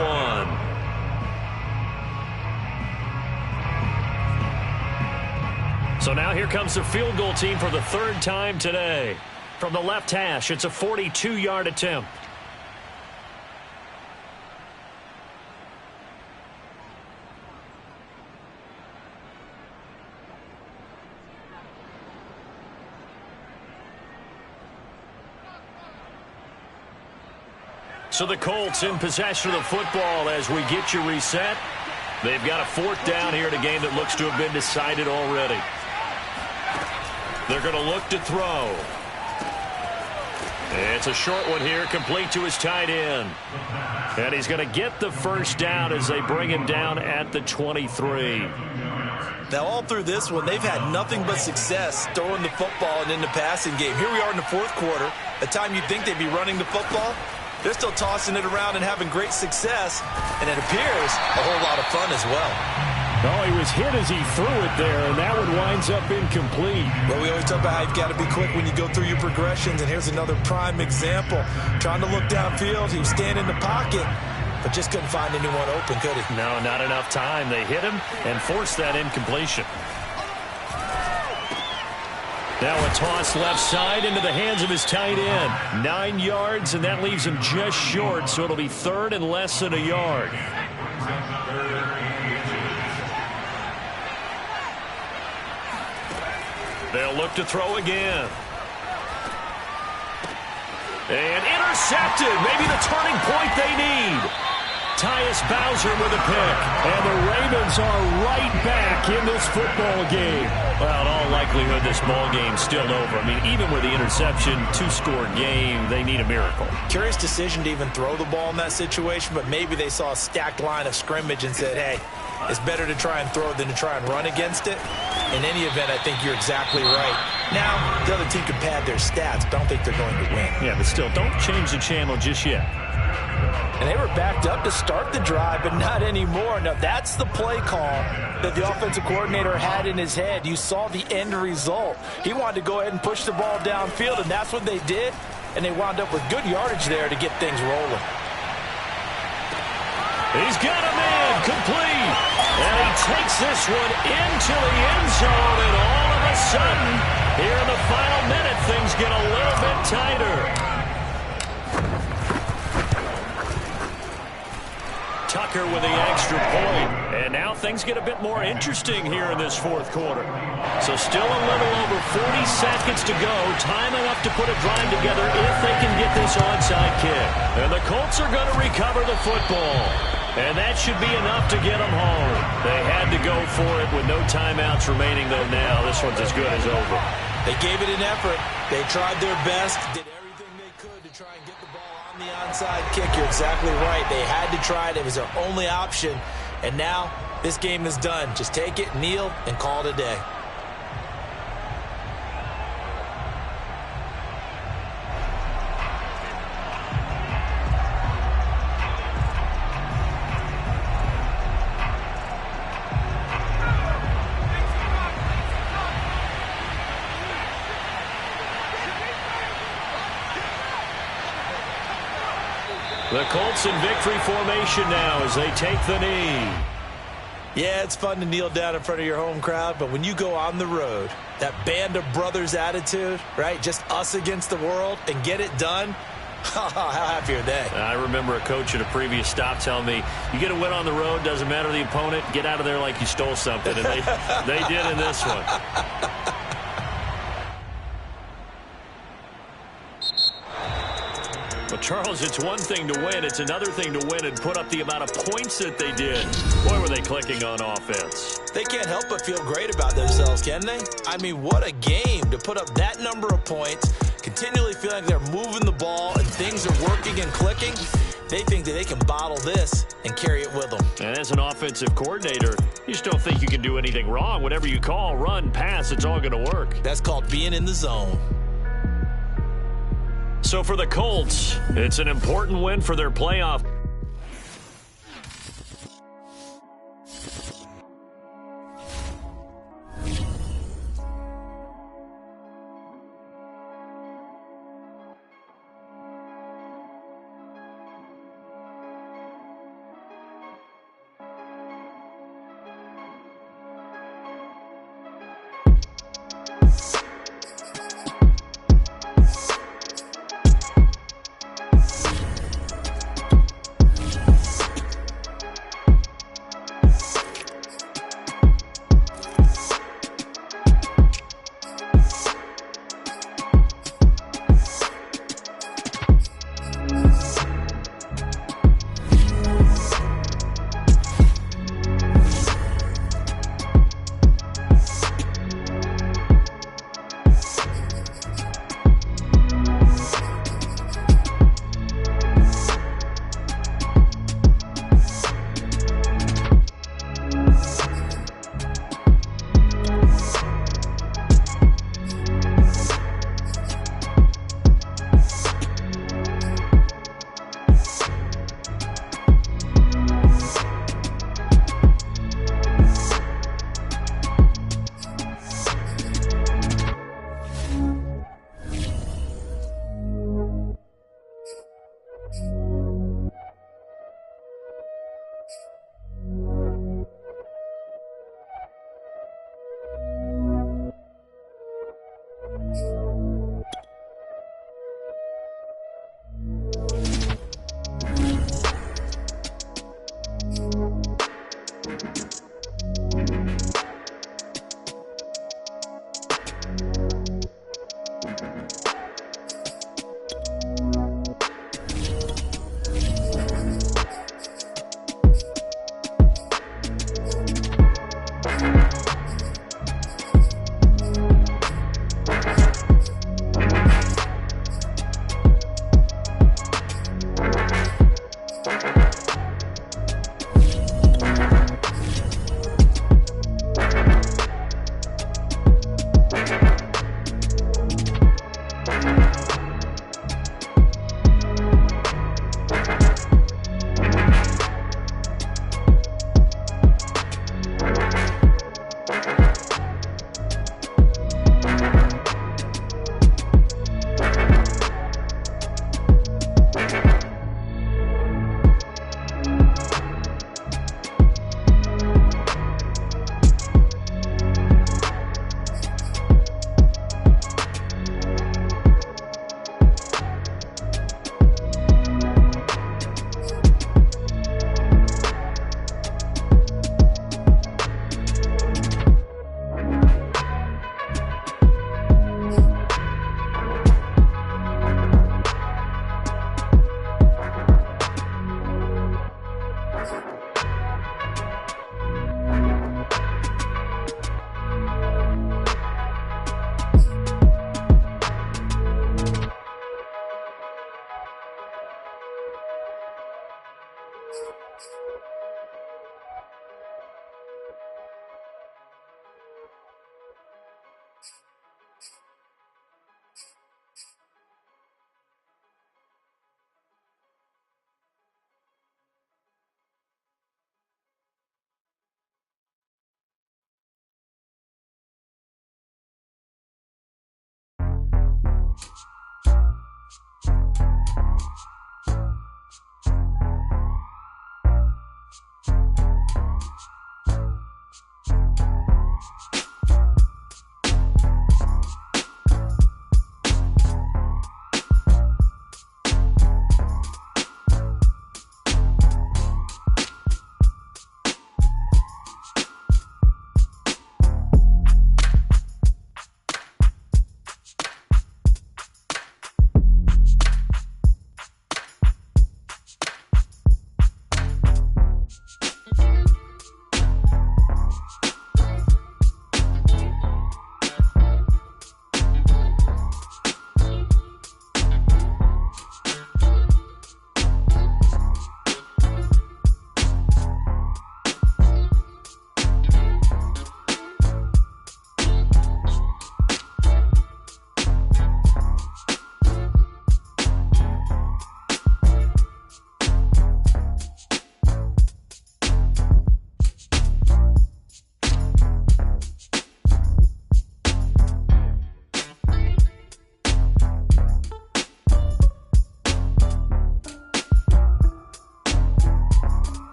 1. So now here comes the field goal team for the third time today. From the left hash, it's a 42-yard attempt. So the Colts in possession of the football as we get you reset. They've got a 4th down here in a game that looks to have been decided already. They're going to look to throw. It's a short one here, complete to his tight end. And he's going to get the first down as they bring him down at the 23. Now, all through this one, they've had nothing but success throwing the football and in the passing game. Here we are in the fourth quarter. The time you'd think they'd be running the football, they're still tossing it around and having great success, and it appears a whole lot of fun as well. Oh, he was hit as he threw it there, and that one winds up incomplete. Well, we always talk about how you've got to be quick when you go through your progressions, and here's another prime example. Trying to look downfield, he was standing in the pocket, but just couldn't find anyone open, could he? No, not enough time. They hit him and forced that incompletion. Now a toss left side into the hands of his tight end. 9 yards, and that leaves him just short, so it'll be third and less than a yard. They'll look to throw again. And intercepted. Maybe the turning point they need. Tyus Bowser with a pick. And the Ravens are right back in this football game. Well, in all likelihood, this ball game's still over. I mean, even with the interception, 2-score game, they need a miracle. Curious decision to even throw the ball in that situation, but maybe they saw a stacked line of scrimmage and said, hey, it's better to try and throw than to try and run against it. In any event, I think you're exactly right. Now, the other team can pad their stats, but I don't think they're going to win. Yeah, but still, don't change the channel just yet. And they were backed up to start the drive, but not anymore. Now, that's the play call that the offensive coordinator had in his head. You saw the end result. He wanted to go ahead and push the ball downfield, and that's what they did. And they wound up with good yardage there to get things rolling. He's got him in, complete. And he takes this one into the end zone, and all of a sudden, here in the final minute, things get a little bit tighter. Tucker with the extra point. And now things get a bit more interesting here in this fourth quarter. So still a little over 40 seconds to go. Time enough to put a drive together if they can get this onside kick. And the Colts are going to recover the football. And that should be enough to get them home. They had to go for it with no timeouts remaining, though now this one's as good as over. They gave it an effort. They tried their best, did everything they could to try and get the ball on the onside kick. You're exactly right. They had to try it. It was their only option. And now this game is done. Just take it, kneel, and call it a day. The Colts in victory formation now as they take the knee. Yeah, it's fun to kneel down in front of your home crowd, but when you go on the road, that band of brothers attitude, right, just us against the world, and get it done, how happy are they? I remember a coach at a previous stop telling me, you get a win on the road, doesn't matter the opponent, get out of there like you stole something, and they did in this one. Well, Charles, it's one thing to win. It's another thing to win and put up the amount of points that they did. Boy, were they clicking on offense. They can't help but feel great about themselves, can they? I mean, what a game to put up that number of points, continually feeling like they're moving the ball and things are working and clicking. They think that they can bottle this and carry it with them. And as an offensive coordinator, you just don't think you can do anything wrong. Whatever you call, run, pass, it's all going to work. That's called being in the zone. So for the Colts, it's an important win for their playoff.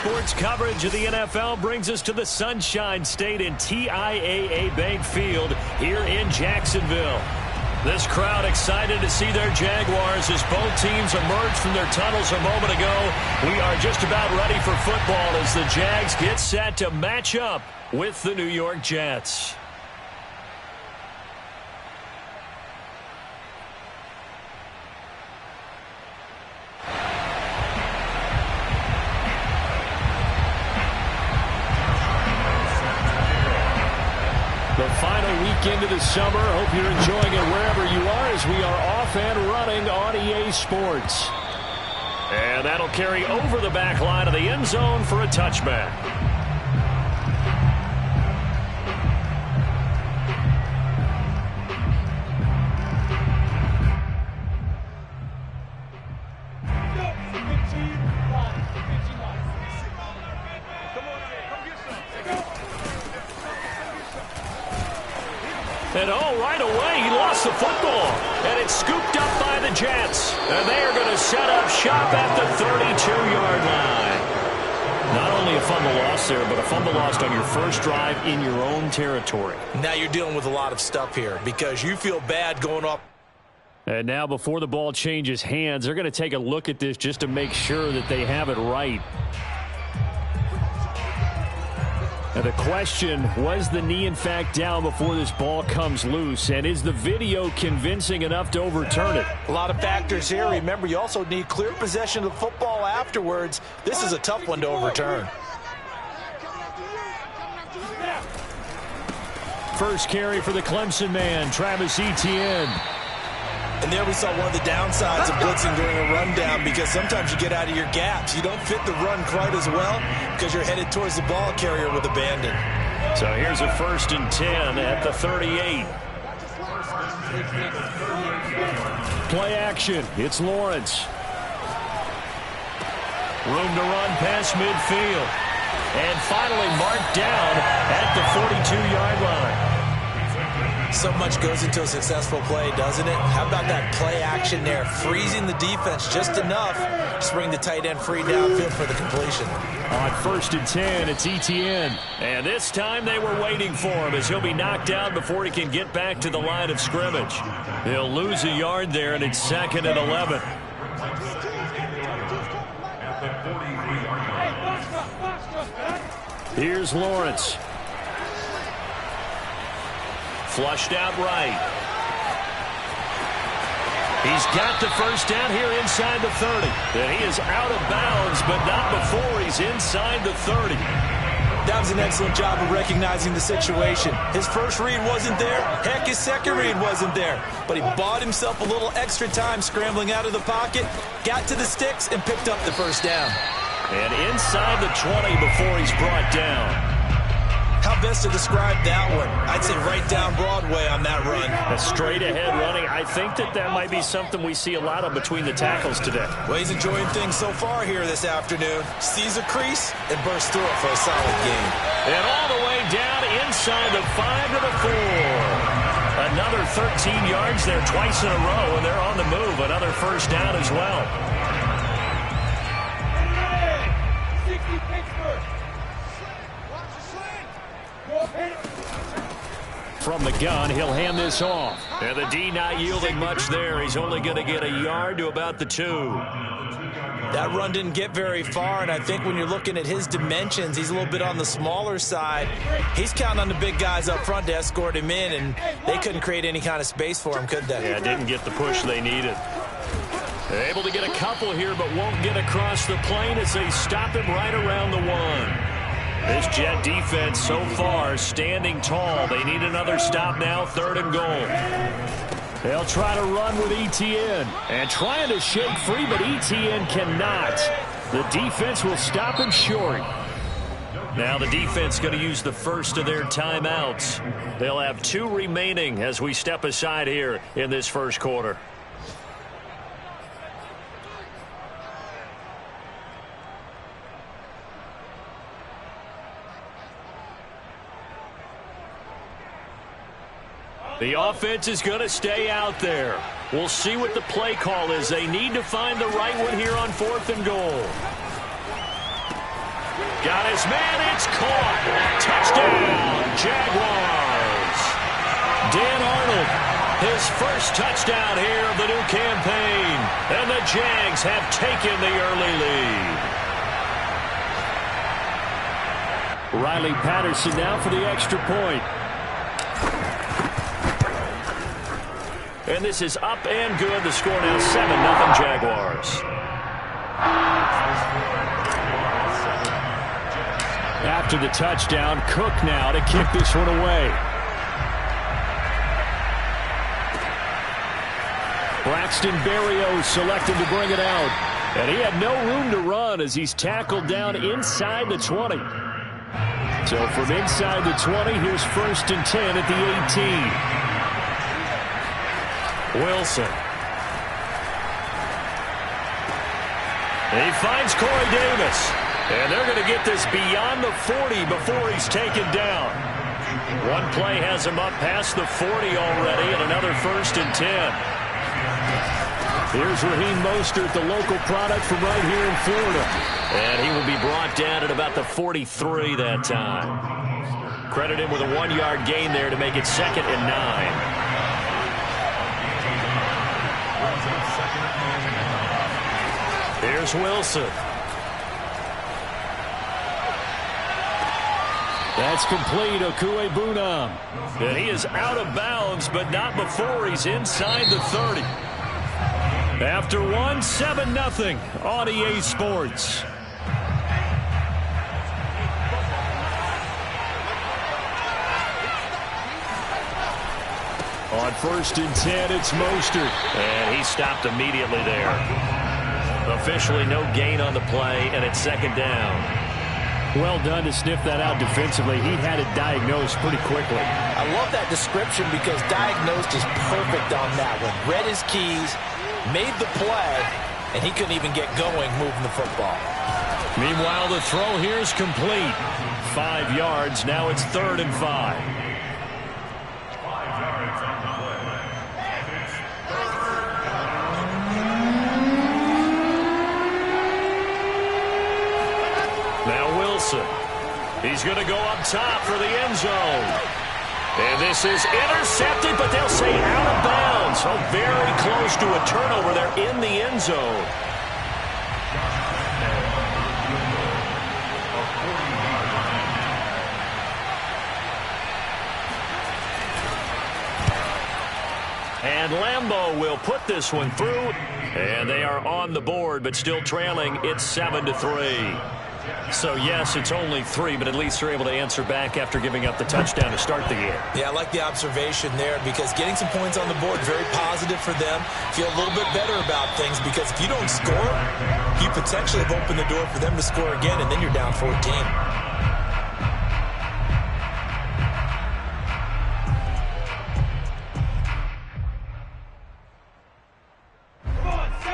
sports coverage of the NFL brings us to the Sunshine State and TIAA Bank Field here in Jacksonville. This crowd excited to see their Jaguars as both teams emerged from their tunnels a moment ago. We are just about ready for football as the Jags get set to match up with the New York Jets. The final weekend of the summer. Hope you're enjoying it wherever you are as we are off and running on EA Sports. And that'll carry over the back line of the end zone for a touchback. And right away, he lost the football. And it's scooped up by the Jets. And they are going to set up shop at the 32-yard line. Not only a fumble loss there, but a fumble lost on your first drive in your own territory. Now you're dealing with a lot of stuff here because you feel bad going up. And now before the ball changes hands, they're going to take a look at this just to make sure that they have it right. And the question, was the knee in fact down before this ball comes loose? And is the video convincing enough to overturn it? A lot of factors here. Remember, you also need clear possession of the football afterwards. This is a tough one to overturn. First carry for the Clemson man, Travis Etienne. And there we saw one of the downsides of blitzing during a rundown because sometimes you get out of your gaps. You don't fit the run quite as well because you're headed towards the ball carrier with abandon. So here's a 1st and 10 at the 38. Play action. It's Lawrence. Room to run past midfield. And finally marked down at the 42-yard line. So much goes into a successful play, doesn't it? How about that play action there? Freezing the defense just enough to bring the tight end free downfield for the completion. On 1st and 10, it's Etienne. And this time they were waiting for him as he'll be knocked down before he can get back to the line of scrimmage. He'll lose a yard there, and it's 2nd and 11. Here's Lawrence. Flushed out right. He's got the first down here inside the 30. And he is out of bounds, but not before he's inside the 30. That was an excellent job of recognizing the situation. His first read wasn't there. Heck, his second read wasn't there. But he bought himself a little extra time scrambling out of the pocket, got to the sticks, and picked up the first down. And inside the 20 before he's brought down. How best to describe that one? I'd say right down Broadway on that run. A straight-ahead running. I think that might be something we see a lot of between the tackles today. Well, he's enjoying things so far here this afternoon. Sees a crease and bursts through it for a solid gain. And all the way down inside the 5 to the 4. Another 13 yards there twice in a row, and they're on the move. Another first down as well. From the gun, he'll hand this off. And the D not yielding much there. He's only going to get a yard to about the 2. That run didn't get very far, and I think when you're looking at his dimensions, he's a little bit on the smaller side. He's counting on the big guys up front to escort him in, and they couldn't create any kind of space for him, could they? Yeah, didn't get the push they needed. They're able to get a couple here, but won't get across the plane as they stop him right around the 1. This Jet defense so far standing tall. They need another stop now, 3rd and goal. They'll try to run with Etienne. And trying to shake free, but Etienne cannot. The defense will stop him short. Now the defense going to use the first of their timeouts. They'll have 2 remaining as we step aside here in this first quarter. The offense is going to stay out there. We'll see what the play call is. They need to find the right one here on 4th and goal. Got his man. It's caught. Touchdown, Jaguars. Dan Arnold, his first touchdown here of the new campaign. And the Jags have taken the early lead. Riley Patterson now for the extra point. And this is up and good. The score now 7-0 Jaguars. After the touchdown, Cook now to kick this one away. Braxton Berrios selected to bring it out. And he had no room to run as he's tackled down inside the 20. So from inside the 20, here's 1st and 10 at the 18. Wilson. He finds Corey Davis. And they're going to get this beyond the 40 before he's taken down. One play has him up past the 40 already, and another 1st and 10. Here's Raheem Mostert, the local product from right here in Florida. And he will be brought down at about the 43 that time. Credit him with a 1-yard gain there to make it 2nd and 9. Here's Wilson. That's complete, Okuegbunam. And he is out of bounds, but not before he's inside the 30. After 7-0 on EA Sports. On 1st and 10, it's Mostert. And he stopped immediately there. Officially no gain on the play, and it's 2nd down. Well done to sniff that out defensively. He had it diagnosed pretty quickly. I love that description because diagnosed is perfect on that one. Read his keys, made the play, and he couldn't even get going moving the football. Meanwhile, the throw here is complete. 5 yards. Now it's 3rd and 5. He's going to go up top for the end zone. And this is intercepted, but they'll say out of bounds. So very close to a turnover there in the end zone. And Lambeau will put this one through. And they are on the board, but still trailing. It's 7-3. So, yes, it's only 3, but at least they're able to answer back after giving up the touchdown to start the game. Yeah, I like the observation there because getting some points on the board, very positive for them. Feel a little bit better about things because if you don't score, you potentially have opened the door for them to score again, and then you're down 14.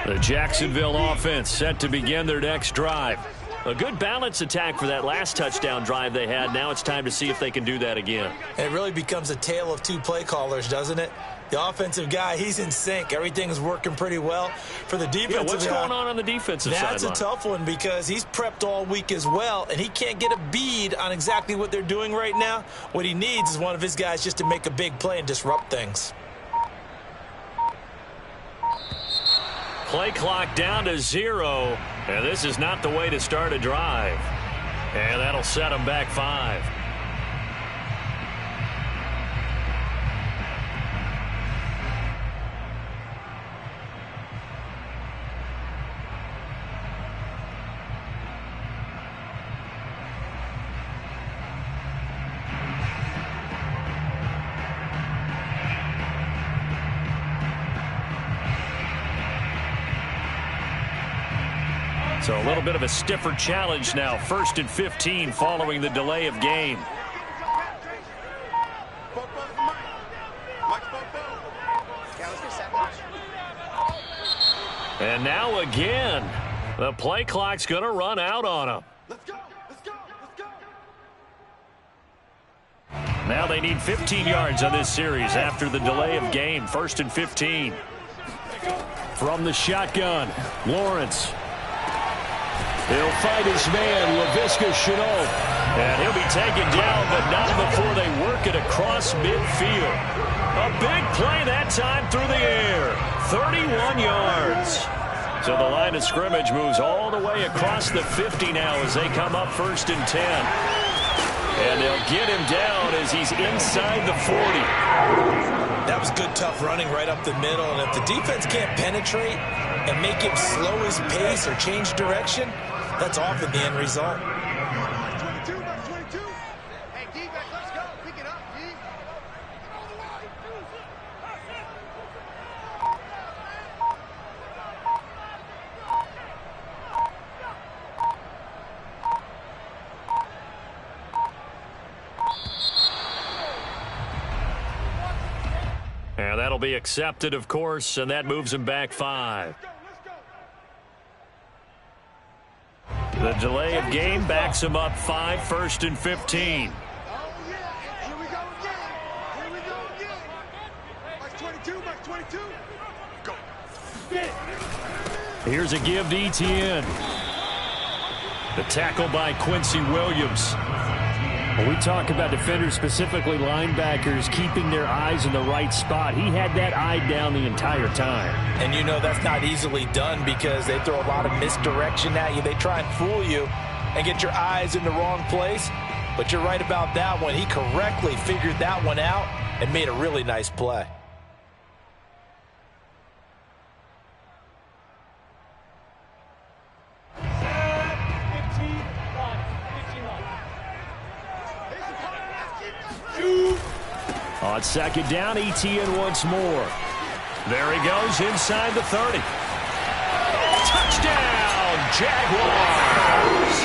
The Jacksonville offense set to begin their next drive. A good balance attack for that last touchdown drive they had. Now it's time to see if they can do that again. It really becomes a tale of 2 play callers, doesn't it? The offensive guy, he's in sync. Everything's working pretty well. For the defensive guy, what's going on the defensive side? That's a tough one because he's prepped all week as well, and he can't get a bead on exactly what they're doing right now. What he needs is one of his guys just to make a big play and disrupt things. Play clock down to 0, and this is not the way to start a drive. And that'll set them back 5. So a little bit of a stiffer challenge now. 1st and 15 following the delay of game. And now again, the play clock's going to run out on them. Now they need 15 yards on this series after the delay of game. 1st and 15. From the shotgun, Lawrence. He'll fight his man, Laviska Shenault. And he'll be taken down, but not before they work it across midfield. A big play that time through the air. 31 yards. So the line of scrimmage moves all the way across the 50 now as they come up 1st and 10. And they'll get him down as he's inside the 40. That was good, tough running right up the middle. And if the defense can't penetrate and make him slow his pace or change direction, that's often the end result. And that'll be accepted, of course, and that moves him back 5. The delay of game backs him up 5, 1st and 15. Here's a give to Etienne. The tackle by Quincy Williams. When we talk about defenders, specifically linebackers, keeping their eyes in the right spot, he had that eye down the entire time. And you know that's not easily done because they throw a lot of misdirection at you. They try and fool you and get your eyes in the wrong place. But you're right about that one. He correctly figured that one out and made a really nice play. On 2nd down, Etienne once more. There he goes inside the 30. Touchdown, Jaguars!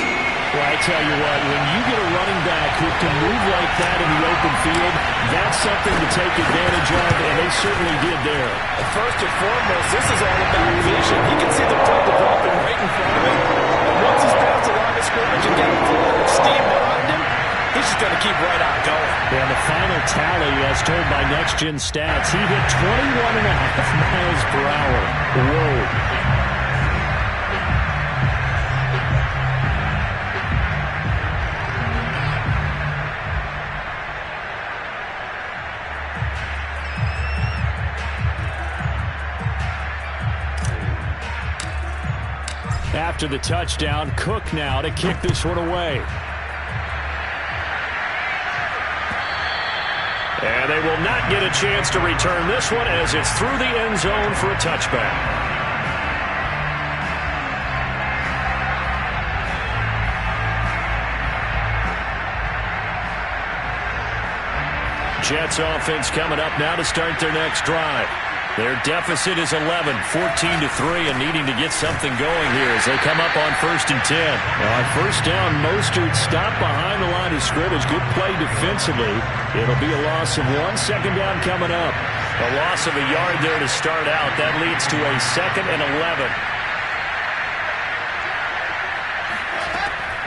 Well, I tell you what, when you get a running back who can move like that in the open field, that's something to take advantage of, and they certainly did there. And first and foremost, this is all about vision. He can see the play developing right in front of him. And once he's past the line of scrimmage and got a flood of steam behind him, he's just going to keep right on going. And the final tally, as told by Next Gen Stats, he hit 21.5 miles per hour. Whoa. After the touchdown, Cook now to kick this one away. And they will not get a chance to return this one as it's through the end zone for a touchback. Jets offense coming up now to start their next drive. Their deficit is 11, 14-3, and needing to get something going here as they come up on 1st and 10. Well, on 1st down, Mostert stopped behind the line of scrimmage. Good play defensively. It'll be a loss of 1. 2nd down coming up. A loss of a yard there to start out. That leads to a 2nd and 11.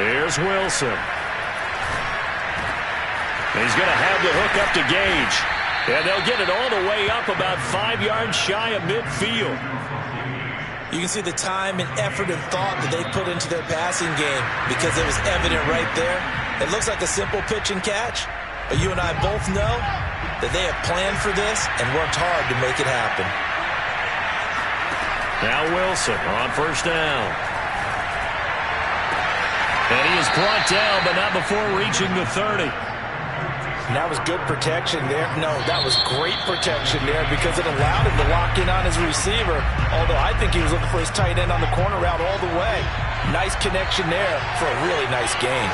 Here's Wilson. He's going to have the hook up to Gage. And they'll get it all the way up about 5 yards shy of midfield. You can see the time and effort and thought that they put into their passing game because it was evident right there. It looks like a simple pitch and catch, but you and I both know that they have planned for this and worked hard to make it happen. Now Wilson on 1st down. And he is brought down, but not before reaching the 30. And that was good protection there. No, that was great protection there because it allowed him to lock in on his receiver, although I think he was looking for his tight end on the corner route all the way. Nice connection there for a really nice gain.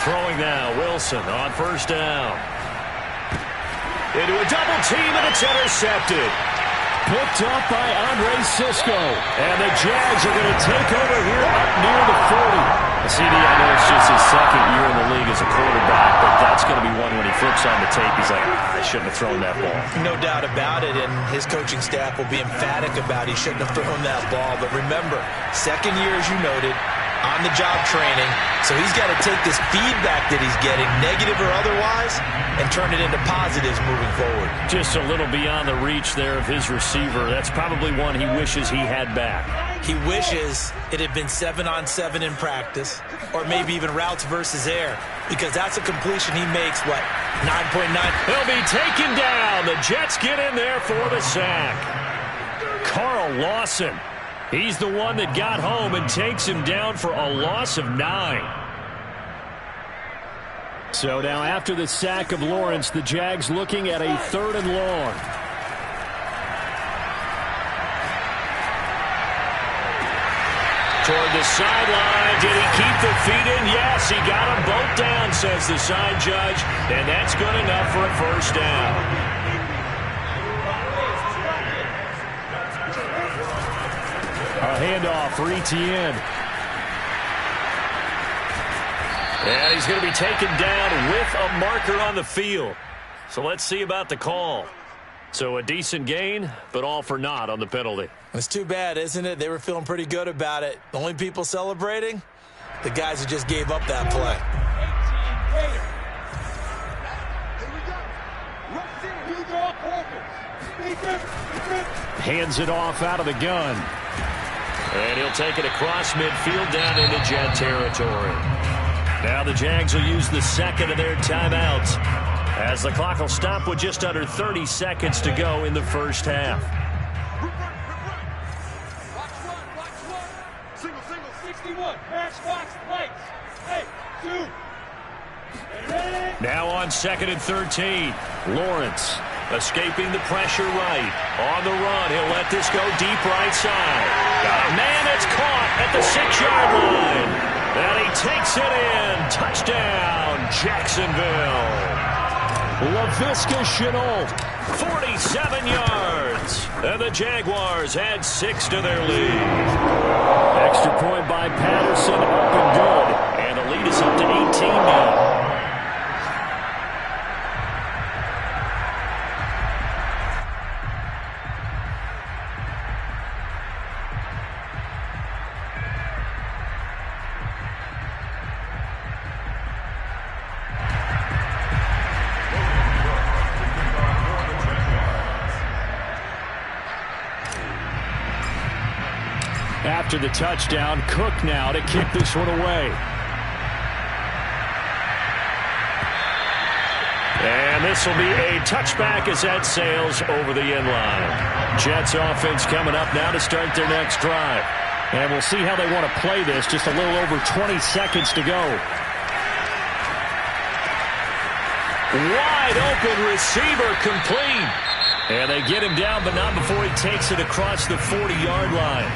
Throwing now, Wilson on 1st down. Into a double team, and it's intercepted. Picked up by Andre Sisco. And the Jags are going to take over here up near the 40. CD, I know it's just his 2nd year in the league as a quarterback, but that's going to be one when he flips on the tape, he's like, I shouldn't have thrown that ball. No doubt about it, and his coaching staff will be emphatic about he shouldn't have thrown that ball. But remember, 2nd year, as you noted, on-the-job training. So he's got to take this feedback that he's getting, negative or otherwise, and turn it into positives moving forward. Just a little beyond the reach there of his receiver. That's probably one he wishes he had back. He wishes it had been 7-on-7 in practice, or maybe even routes versus air, because that's a completion he makes, what, 9.9? He'll be taken down. The Jets get in there for the sack. Carl Lawson. He's the one that got home and takes him down for a loss of 9. So now after the sack of Lawrence, the Jags looking at a 3rd and long. Toward the sideline. Did he keep the feet in? Yes, he got them both down, says the side judge. And that's good enough for a first down. A handoff for Etienne. And he's going to be taken down with a marker on the field. So let's see about the call. So a decent gain, but all for naught on the penalty. It's too bad, isn't it? They were feeling pretty good about it. The only people celebrating? The guys who just gave up that play. Hands it off out of the gun. And he'll take it across midfield down into Jet territory. Now the Jags will use the second of their timeouts, as the clock will stop with just under 30 seconds to go in the first half. Single, 61. Match box, lights. Hey, 2. Now on 2nd and 13. Lawrence escaping the pressure right. On the run, he'll let this go deep right side. Got a man that's caught at the 6-yard line. And he takes it in. Touchdown, Jacksonville. Laviska Shenault, 47 yards. And the Jaguars add 6 to their lead. extra point by Patterson, up and good. And the lead is up to 18 now. After the touchdown, Cook now to kick this one away. And this will be a touchback as that sails over the end line. Jets offense coming up now to start their next drive. And we'll see how they want to play this. Just a little over 20 seconds to go. Wide open receiver complete. And they get him down, but not before he takes it across the 40-yard line.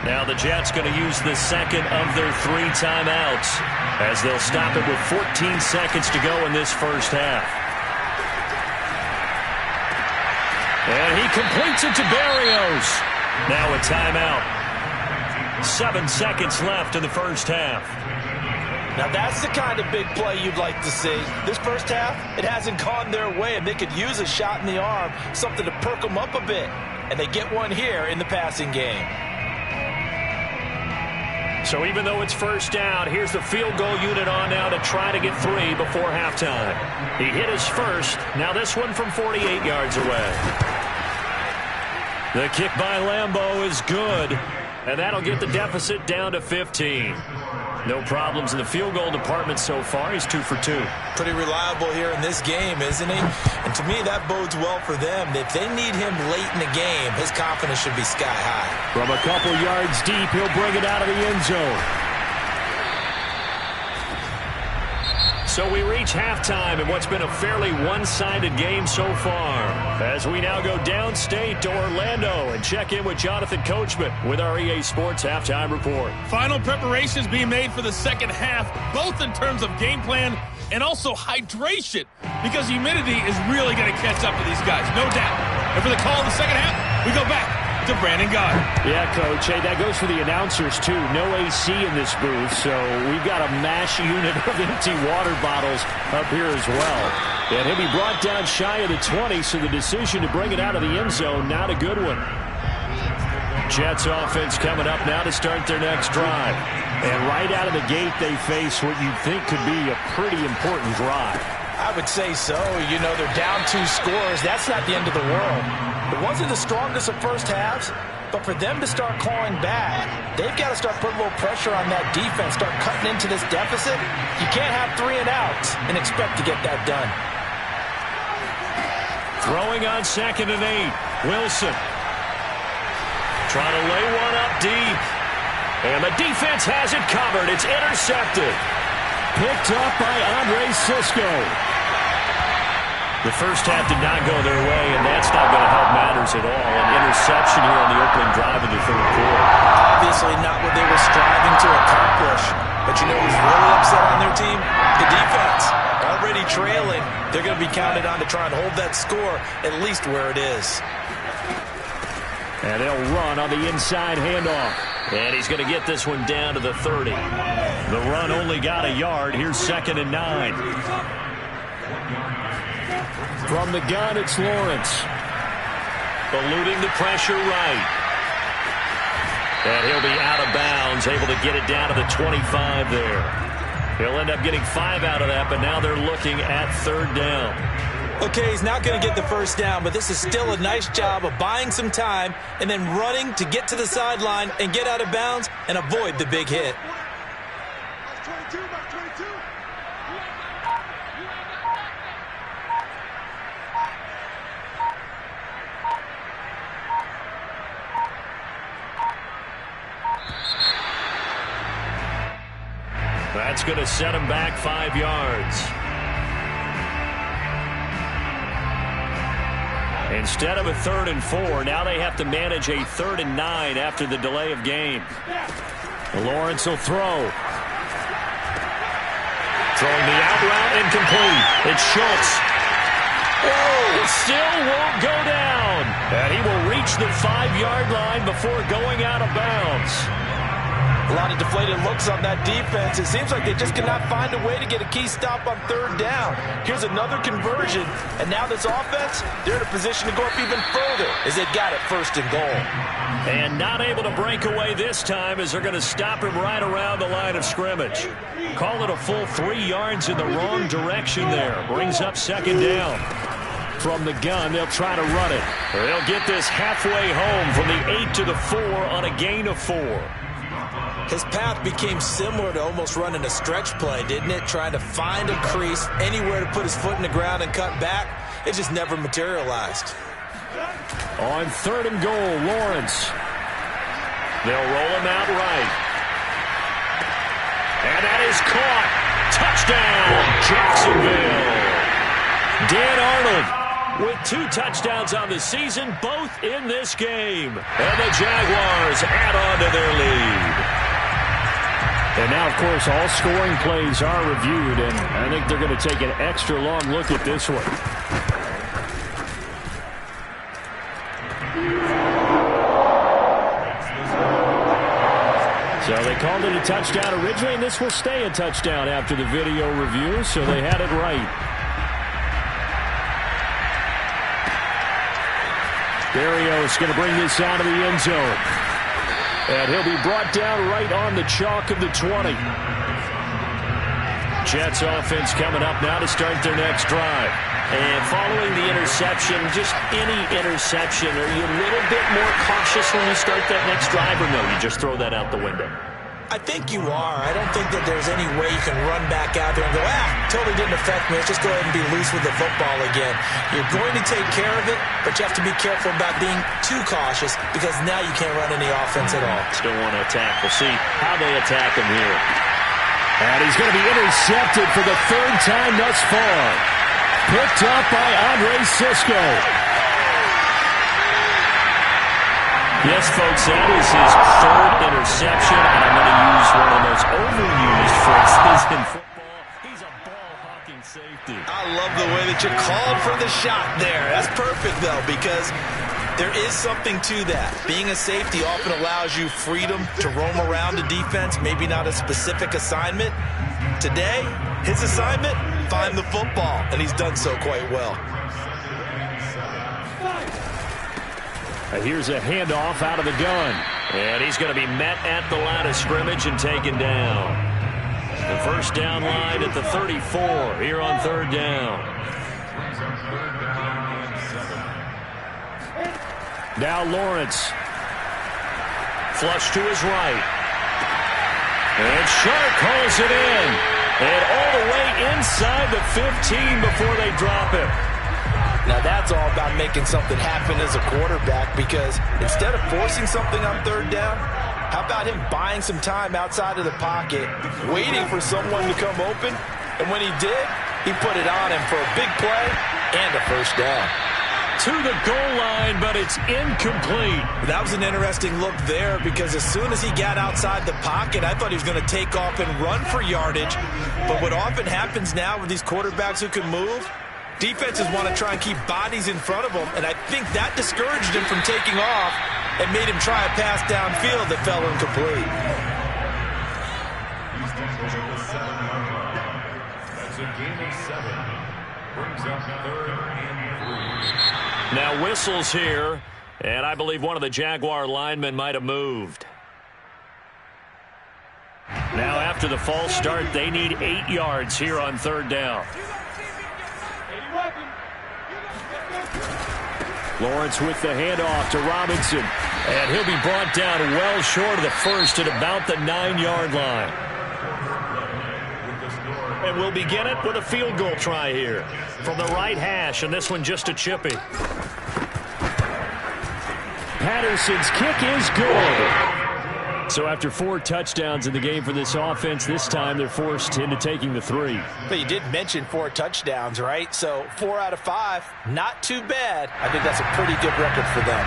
Now the Jets going to use the second of their 3 timeouts, as they'll stop it with 14 seconds to go in this first half. And he completes it to Berrios. Now a timeout. 7 seconds left in the first half. Now that's the kind of big play you'd like to see. This first half, it hasn't gone their way, and they could use a shot in the arm, something to perk them up a bit. And they get one here in the passing game. So even though it's first down, here's the field goal unit on now to try to get 3 before halftime. He hit his first. Now this one from 48 yards away. The kick by Lambeau is good, and that'll get the deficit down to 15. No problems in the field goal department so far. He's 2 for 2. Pretty reliable here in this game, isn't he? And to me, that bodes well for them. If they need him late in the game, his confidence should be sky high. From a couple yards deep, he'll bring it out of the end zone. So we reach halftime in what's been a fairly one-sided game so far, as we now go downstate to Orlando and check in with Jonathan Coachman with our EA Sports Halftime Report. Final preparations being made for the second half, both in terms of game plan and also hydration, because humidity is really going to catch up to these guys, no doubt. And for the call in the second half, we go back to Brandon Goddard. Yeah, Coach. Hey, that goes for the announcers, too. No AC in this booth, so we've got a mash unit of empty water bottles up here as well. And he'll be brought down shy of the 20, so the decision to bring it out of the end zone, not a good one. Jets offense coming up now to start their next drive. And right out of the gate, they face what you'd think could be a pretty important drive. I would say so. You know, they're down 2 scores. That's not the end of the world. It wasn't the strongest of first halves, but for them to start clawing back, they've got to start putting a little pressure on that defense, start cutting into this deficit. You can't have 3 and outs and expect to get that done. Throwing on 2nd and 8. Wilson. Trying to lay one up deep. And the defense has it covered. It's intercepted. Picked up by Andre Sisco. The first half did not go their way, and that's not going to help matters at all. An interception here on the opening drive of the third quarter. Obviously not what they were striving to accomplish. But you know who's really upset on their team? The defense. Already trailing. They're going to be counted on to try and hold that score at least where it is. And they'll run on the inside handoff. And he's going to get this one down to the 30. The run only got a yard. Here's 2nd and 9. From the gun, it's Lawrence. Eluding the pressure right. And he'll be out of bounds, able to get it down to the 25 there. He'll end up getting 5 out of that, but now they're looking at 3rd down. Okay, he's not going to get the first down, but this is still a nice job of buying some time and then running to get to the sideline and get out of bounds and avoid the big hit. That's going to set him back 5 yards. Instead of a 3rd and 4, now they have to manage a 3rd and 9 after the delay of game. Lawrence will throw. Throwing the out route incomplete. It's Schultz. Oh, it still won't go down. And he will reach the 5-yard line before going out of bounds. A lot of deflated looks on that defense. It seems like they just cannot find a way to get a key stop on 3rd down. Here's another conversion, and now this offense, they're in a position to go up even further as they got it 1st and goal. And not able to break away this time as they're going to stop him right around the line of scrimmage. Call it a full 3 yards in the wrong direction there. Brings up 2nd down. From the gun, they'll try to run it. They'll get this halfway home from the 8 to the 4 on a gain of 4. His path became similar to almost running a stretch play, didn't it? Trying to find a crease, anywhere to put his foot in the ground and cut back. It just never materialized. On 3rd and goal, Lawrence. They'll roll him out right. And that is caught. Touchdown, Jacksonville. Dan Arnold with 2 touchdowns on the season, both in this game. And the Jaguars add on to their lead. And now, of course, all scoring plays are reviewed, and I think they're going to take an extra long look at this one. So they called it a touchdown originally, and this will stay a touchdown after the video review, so they had it right. Berrios going to bring this out of the end zone. And he'll be brought down right on the chalk of the 20. Jets offense coming up now to start their next drive. And following the interception, just any interception, are you a little bit more cautious when you start that next drive, or no, you just throw that out the window? I think you are. I don't think that there's any way you can run back out there and go, totally didn't affect me. Let's just go ahead and be loose with the football again. You're going to take care of it, but you have to be careful about being too cautious because now you can't run any offense at all. Still want to attack. We'll see how they attack him here. And he's going to be intercepted for the 3rd time thus far. Picked up by Andre Sisco. Yes, folks, that is his 3rd interception, and I'm going to use one of the most overused phrases in football. He's a ball-hawking safety. I love the way that you called for the shot there. That's perfect, though, because there is something to that. Being a safety often allows you freedom to roam around the defense, maybe not a specific assignment. Today, his assignment, find the football, and he's done so quite well. Here's a handoff out of the gun. And he's going to be met at the line of scrimmage and taken down. The first down line at the 34 here on third down. Now Lawrence. Flush to his right. And Shark calls it in. And all the way inside the 15 before they drop it. Now that's all about making something happen as a quarterback, because instead of forcing something on third down, how about him buying some time outside of the pocket, waiting for someone to come open, and when he did, he put it on him for a big play and a first down. To the goal line, but it's incomplete. That was an interesting look there, because as soon as he got outside the pocket, I thought he was going to take off and run for yardage. But what often happens now with these quarterbacks who can move, defenses want to try and keep bodies in front of them, and I think that discouraged him from taking off and made him try a pass downfield that fell incomplete. That's a gain of 7. Brings up 3rd and 3. Now whistles here, and I believe one of the Jaguar linemen might have moved. Now after the false start, they need 8 yards here on third down. Lawrence with the handoff to Robinson. And he'll be brought down well short of the first at about the 9-yard line. And we'll begin it with a field goal try here from the right hash, and this one just a chippy. Patterson's kick is good. So after 4 touchdowns in the game for this offense, this time they're forced into taking the 3. But you did mention 4 touchdowns, right? So 4 out of 5, not too bad. I think that's a pretty good record for them.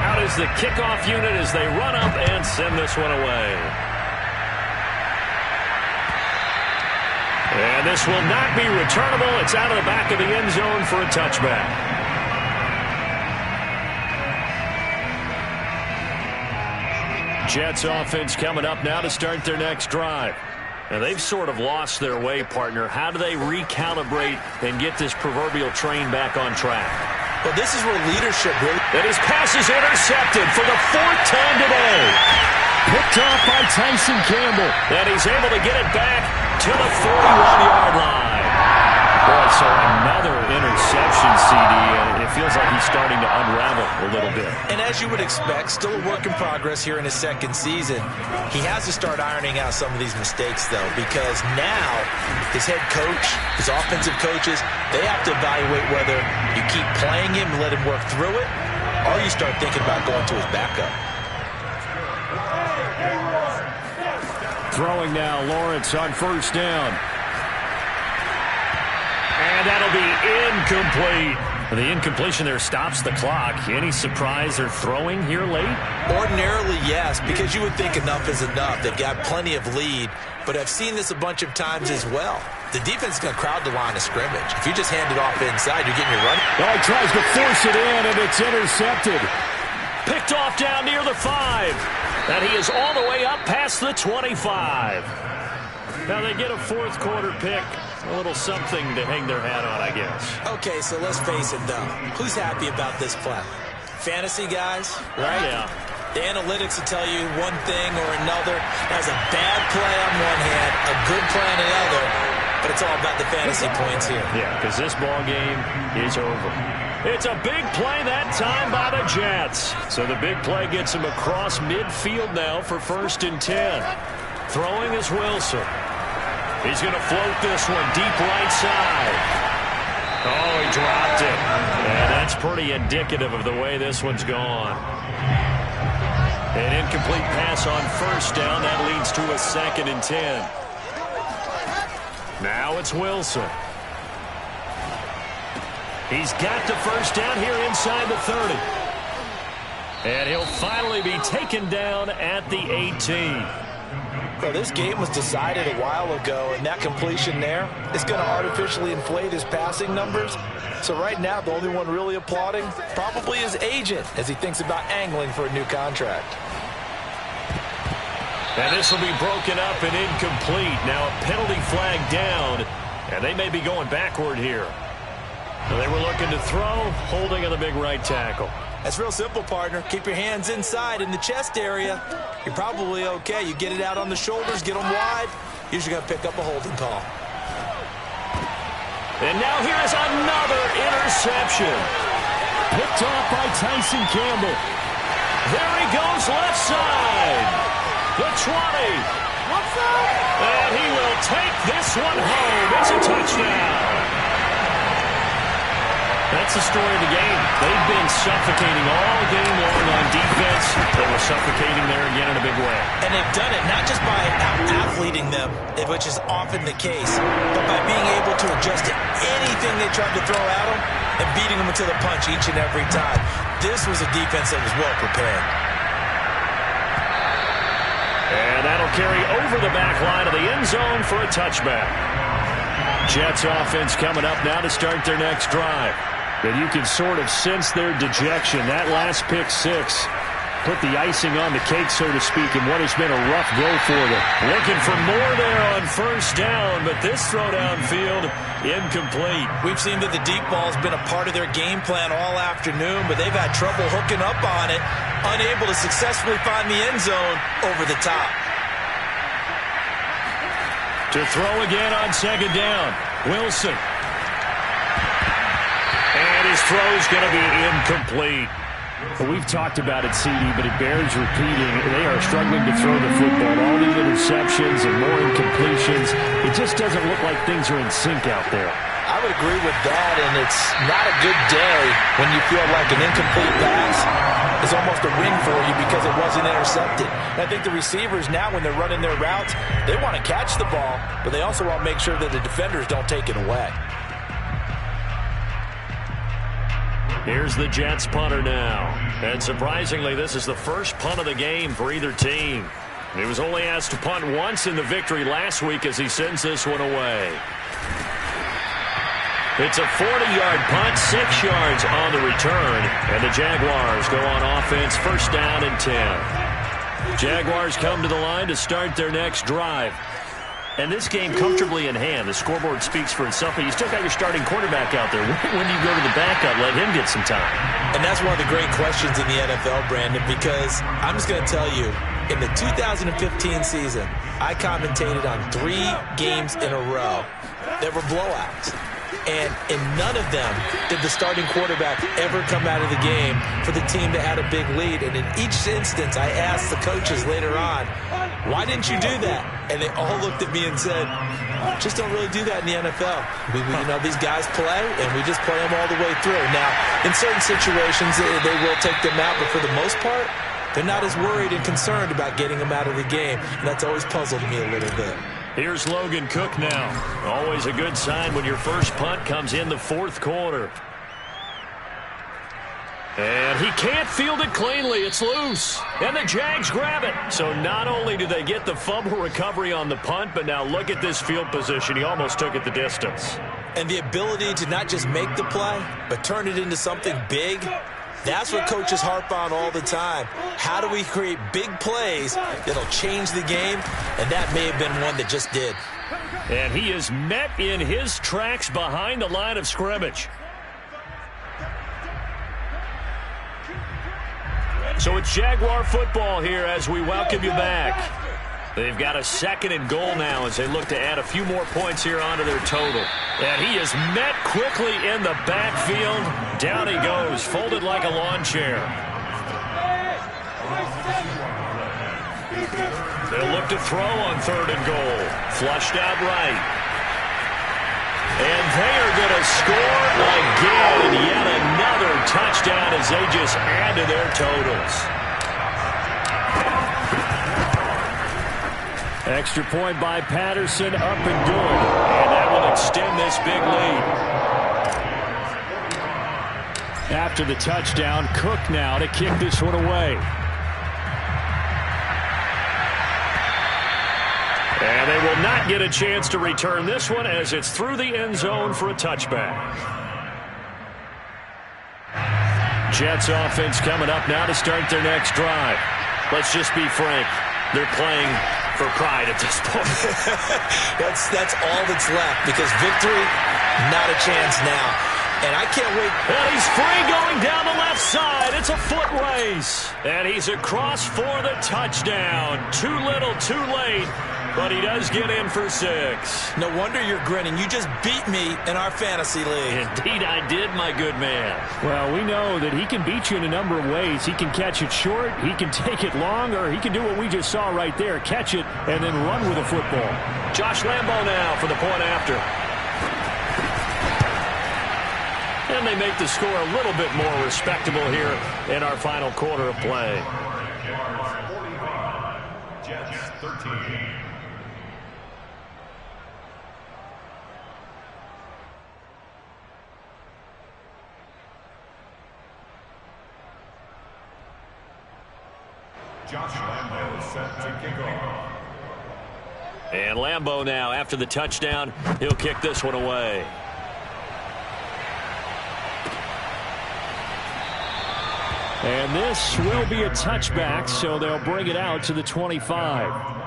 Out is the kickoff unit as they run up and send this one away. And this will not be returnable. It's out of the back of the end zone for a touchback. Jets offense coming up now to start their next drive. Now they've sort of lost their way, partner. How do they recalibrate and get this proverbial train back on track? Well, this is where leadership really... And his pass is intercepted for the 4th time today. Picked off by Tyson Campbell. And he's able to get it back to the 41-yard line. Boy, so another interception, CD. It feels like he's starting to unravel a little bit. And as you would expect, still a work in progress here in his second season. He has to start ironing out some of these mistakes, though, because now his head coach, his offensive coaches, they have to evaluate whether you keep playing him and let him work through it, or you start thinking about going to his backup. Throwing now, Lawrence on first down. And that'll be incomplete. The incompletion there stops the clock. Any surprise they're throwing here late? Ordinarily, yes, because you would think enough is enough. They've got plenty of lead, but I've seen this a bunch of times as well. The defense is going to crowd the line of scrimmage. If you just hand it off inside, you're getting your run. Oh, he tries to force it in, and it's intercepted. Picked off down near the 5. And he is all the way up past the 25. Now they get a 4th quarter pick. A little something to hang their hat on, I guess. Okay, so let's face it, though. Who's happy about this play? Fantasy guys, right? Yeah. The analytics will tell you one thing or another. That's a bad play on one hand, a good play on the other, but it's all about the fantasy points here. Yeah, because this ball game is over. It's a big play that time by the Jets. So the big play gets him across midfield now for 1st and 10. Throwing is Wilson. He's going to float this one deep right side. Oh, he dropped it. And that's pretty indicative of the way this one's gone. An incomplete pass on first down. That leads to a 2nd and 10. Now it's Wilson. He's got the first down here inside the 30. And he'll finally be taken down at the 18. Well, this game was decided a while ago, and that completion there is going to artificially inflate his passing numbers. So right now, the only one really applauding probably his agent as he thinks about angling for a new contract. And this will be broken up and incomplete. Now a penalty flag down, and they may be going backward here. So they were looking to throw, holding on the big right tackle. That's real simple, partner. Keep your hands inside in the chest area. You're probably okay. You get it out on the shoulders, get them wide. Usually going to pick up a holding call. And now here's another interception. Picked off by Tyson Campbell. There he goes left side. The 20. What's up? And he will take this one home. It's a touchdown. That's the story of the game. They've been suffocating all game long on defense. They were suffocating there again in a big way. And they've done it not just by out-athleting them, which is often the case, but by being able to adjust to anything they tried to throw at them and beating them to the punch each and every time. This was a defense that was well prepared. And that'll carry over the back line of the end zone for a touchback. Jets offense coming up now to start their next drive. And you can sort of sense their dejection. That last pick six put the icing on the cake, so to speak, in what has been a rough go for them. Looking for more there on first down, but this throw downfield incomplete. We've seen that the deep ball has been a part of their game plan all afternoon, but they've had trouble hooking up on it, unable to successfully find the end zone over the top. To throw again on second down, Wilson. And his throw's going to be incomplete. Well, we've talked about it, CD, but it bears repeating. They are struggling to throw the football. All these interceptions and more incompletions. It just doesn't look like things are in sync out there. I would agree with that, and it's not a good day when you feel like an incomplete pass is almost a win for you because it wasn't intercepted. And I think the receivers now, when they're running their routes, they want to catch the ball, but they also want to make sure that the defenders don't take it away. Here's the Jets punter now. And surprisingly, this is the first punt of the game for either team. He was only asked to punt once in the victory last week as he sends this one away. It's a 40-yard punt, 6 yards on the return. And the Jaguars go on offense, first down and 10. Jaguars come to the line to start their next drive. And this game comfortably in hand. The scoreboard speaks for itself, but you still got your starting quarterback out there. When do you go to the backup, let him get some time? And that's one of the great questions in the NFL, Brandon, because I'm just going to tell you, in the 2015 season, I commentated on 3 games in a row that were blowouts. And in none of them did the starting quarterback ever come out of the game for the team that had a big lead. And in each instance, I asked the coaches later on, why didn't you do that? And they all looked at me and said, just don't really do that in the NFL. These guys play, and we just play them all the way through. Now, in certain situations, they will take them out, but for the most part, they're not as worried and concerned about getting them out of the game. And that's always puzzled me a little bit. Here's Logan Cook now. Always a good sign when your first punt comes in the fourth quarter. And he can't field it cleanly. It's loose. And the Jags grab it. So not only do they get the fumble recovery on the punt, but now look at this field position. He almost took it the distance. And the ability to not just make the play, but turn it into something big, that's what coaches harp on all the time. How do we create big plays that'll change the game? And that may have been one that just did. And he is met in his tracks behind the line of scrimmage. So it's Jaguar football here as we welcome you back. They've got a 2nd and goal now as they look to add a few more points here onto their total. And he is met quickly in the backfield. Down he goes, folded like a lawn chair. They'll look to throw on 3rd and goal. Flushed out right. And they are going to score again. Yet another touchdown as they just add to their totals. Extra point by Patterson, up and good. And that will extend this big lead. After the touchdown, Cook now to kick this one away. And they will not get a chance to return this one as it's through the end zone for a touchback. Jets offense coming up now to start their next drive. Let's just be frank. They're playing for pride at this point. That's all that's left, because victory, not a chance now. And I can't wait. And he's free going down the left side. It's a foot race. And he's across for the touchdown. Too little, too late. But he does get in for 6. No wonder you're grinning. You just beat me in our fantasy league. Indeed I did, my good man. Well, we know that he can beat you in a number of ways. He can catch it short, he can take it long, or he can do what we just saw right there, catch it and then run with the football. Josh Lambo now for the point after. And they make the score a little bit more respectable here in our final quarter of play. Jets 13. Josh Lambo set to kick off. And Lambo now, after the touchdown, he'll kick this one away. And this will be a touchback, so they'll bring it out to the 25.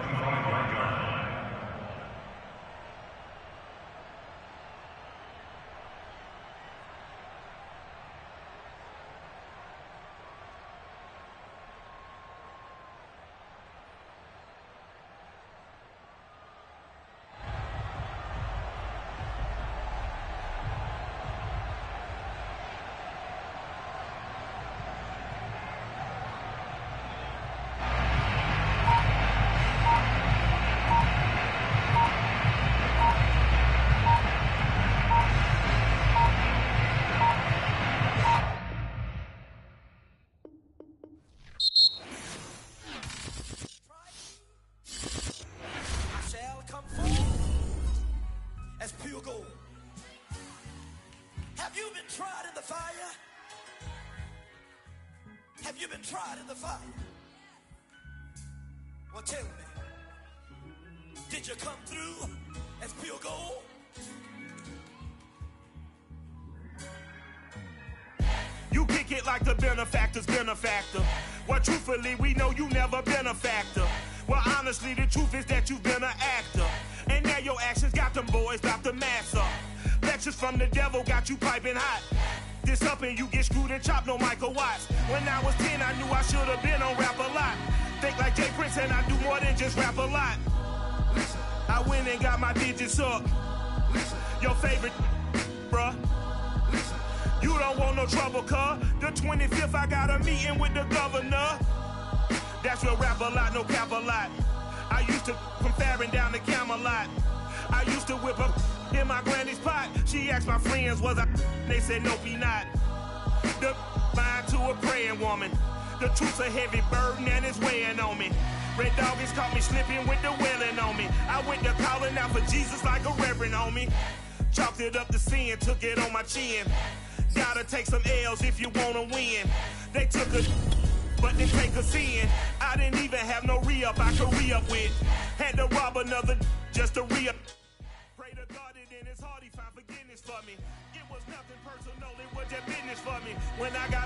Have you been tried in the fire? Have you been tried in the fire? Well, tell me, did you come through as pure gold? You kick it like the benefactor's benefactor. Well, truthfully, we know you never been a factor. Well, honestly, the truth is that you've been an actor. And now your actions got them boys about to mass up. Lectures from the devil got you piping hot. This up and you get screwed and chopped, no Michael Watts. When I was 10, I knew I should have been on rap a lot. Think like Jay Prince and I do more than just rap a lot. Listen, I went and got my digits up. Listen, your favorite, bruh. Listen, you don't want no trouble, cuz. The 25th, I got a meeting with the governor. That's real rap a lot, no cap a lot. I used to come faring down the Camelot. I used to whip up in my granny's pot. She asked my friends, was I? They said, nope, he not. The line to a praying woman. The truth's a heavy burden and it's weighing on me. Red doggies caught me slipping with the wailing on me. I went to calling out for Jesus like a reverend on me. Chalked it up to sin, took it on my chin. Gotta take some L's if you wanna win. They took a, but they take us in. I didn't even have no re-up I could re-up with. Had to rob another just to re-up. Pray to God and in his heart he found forgiveness for me. It was nothing personal, it was just business for me. When I got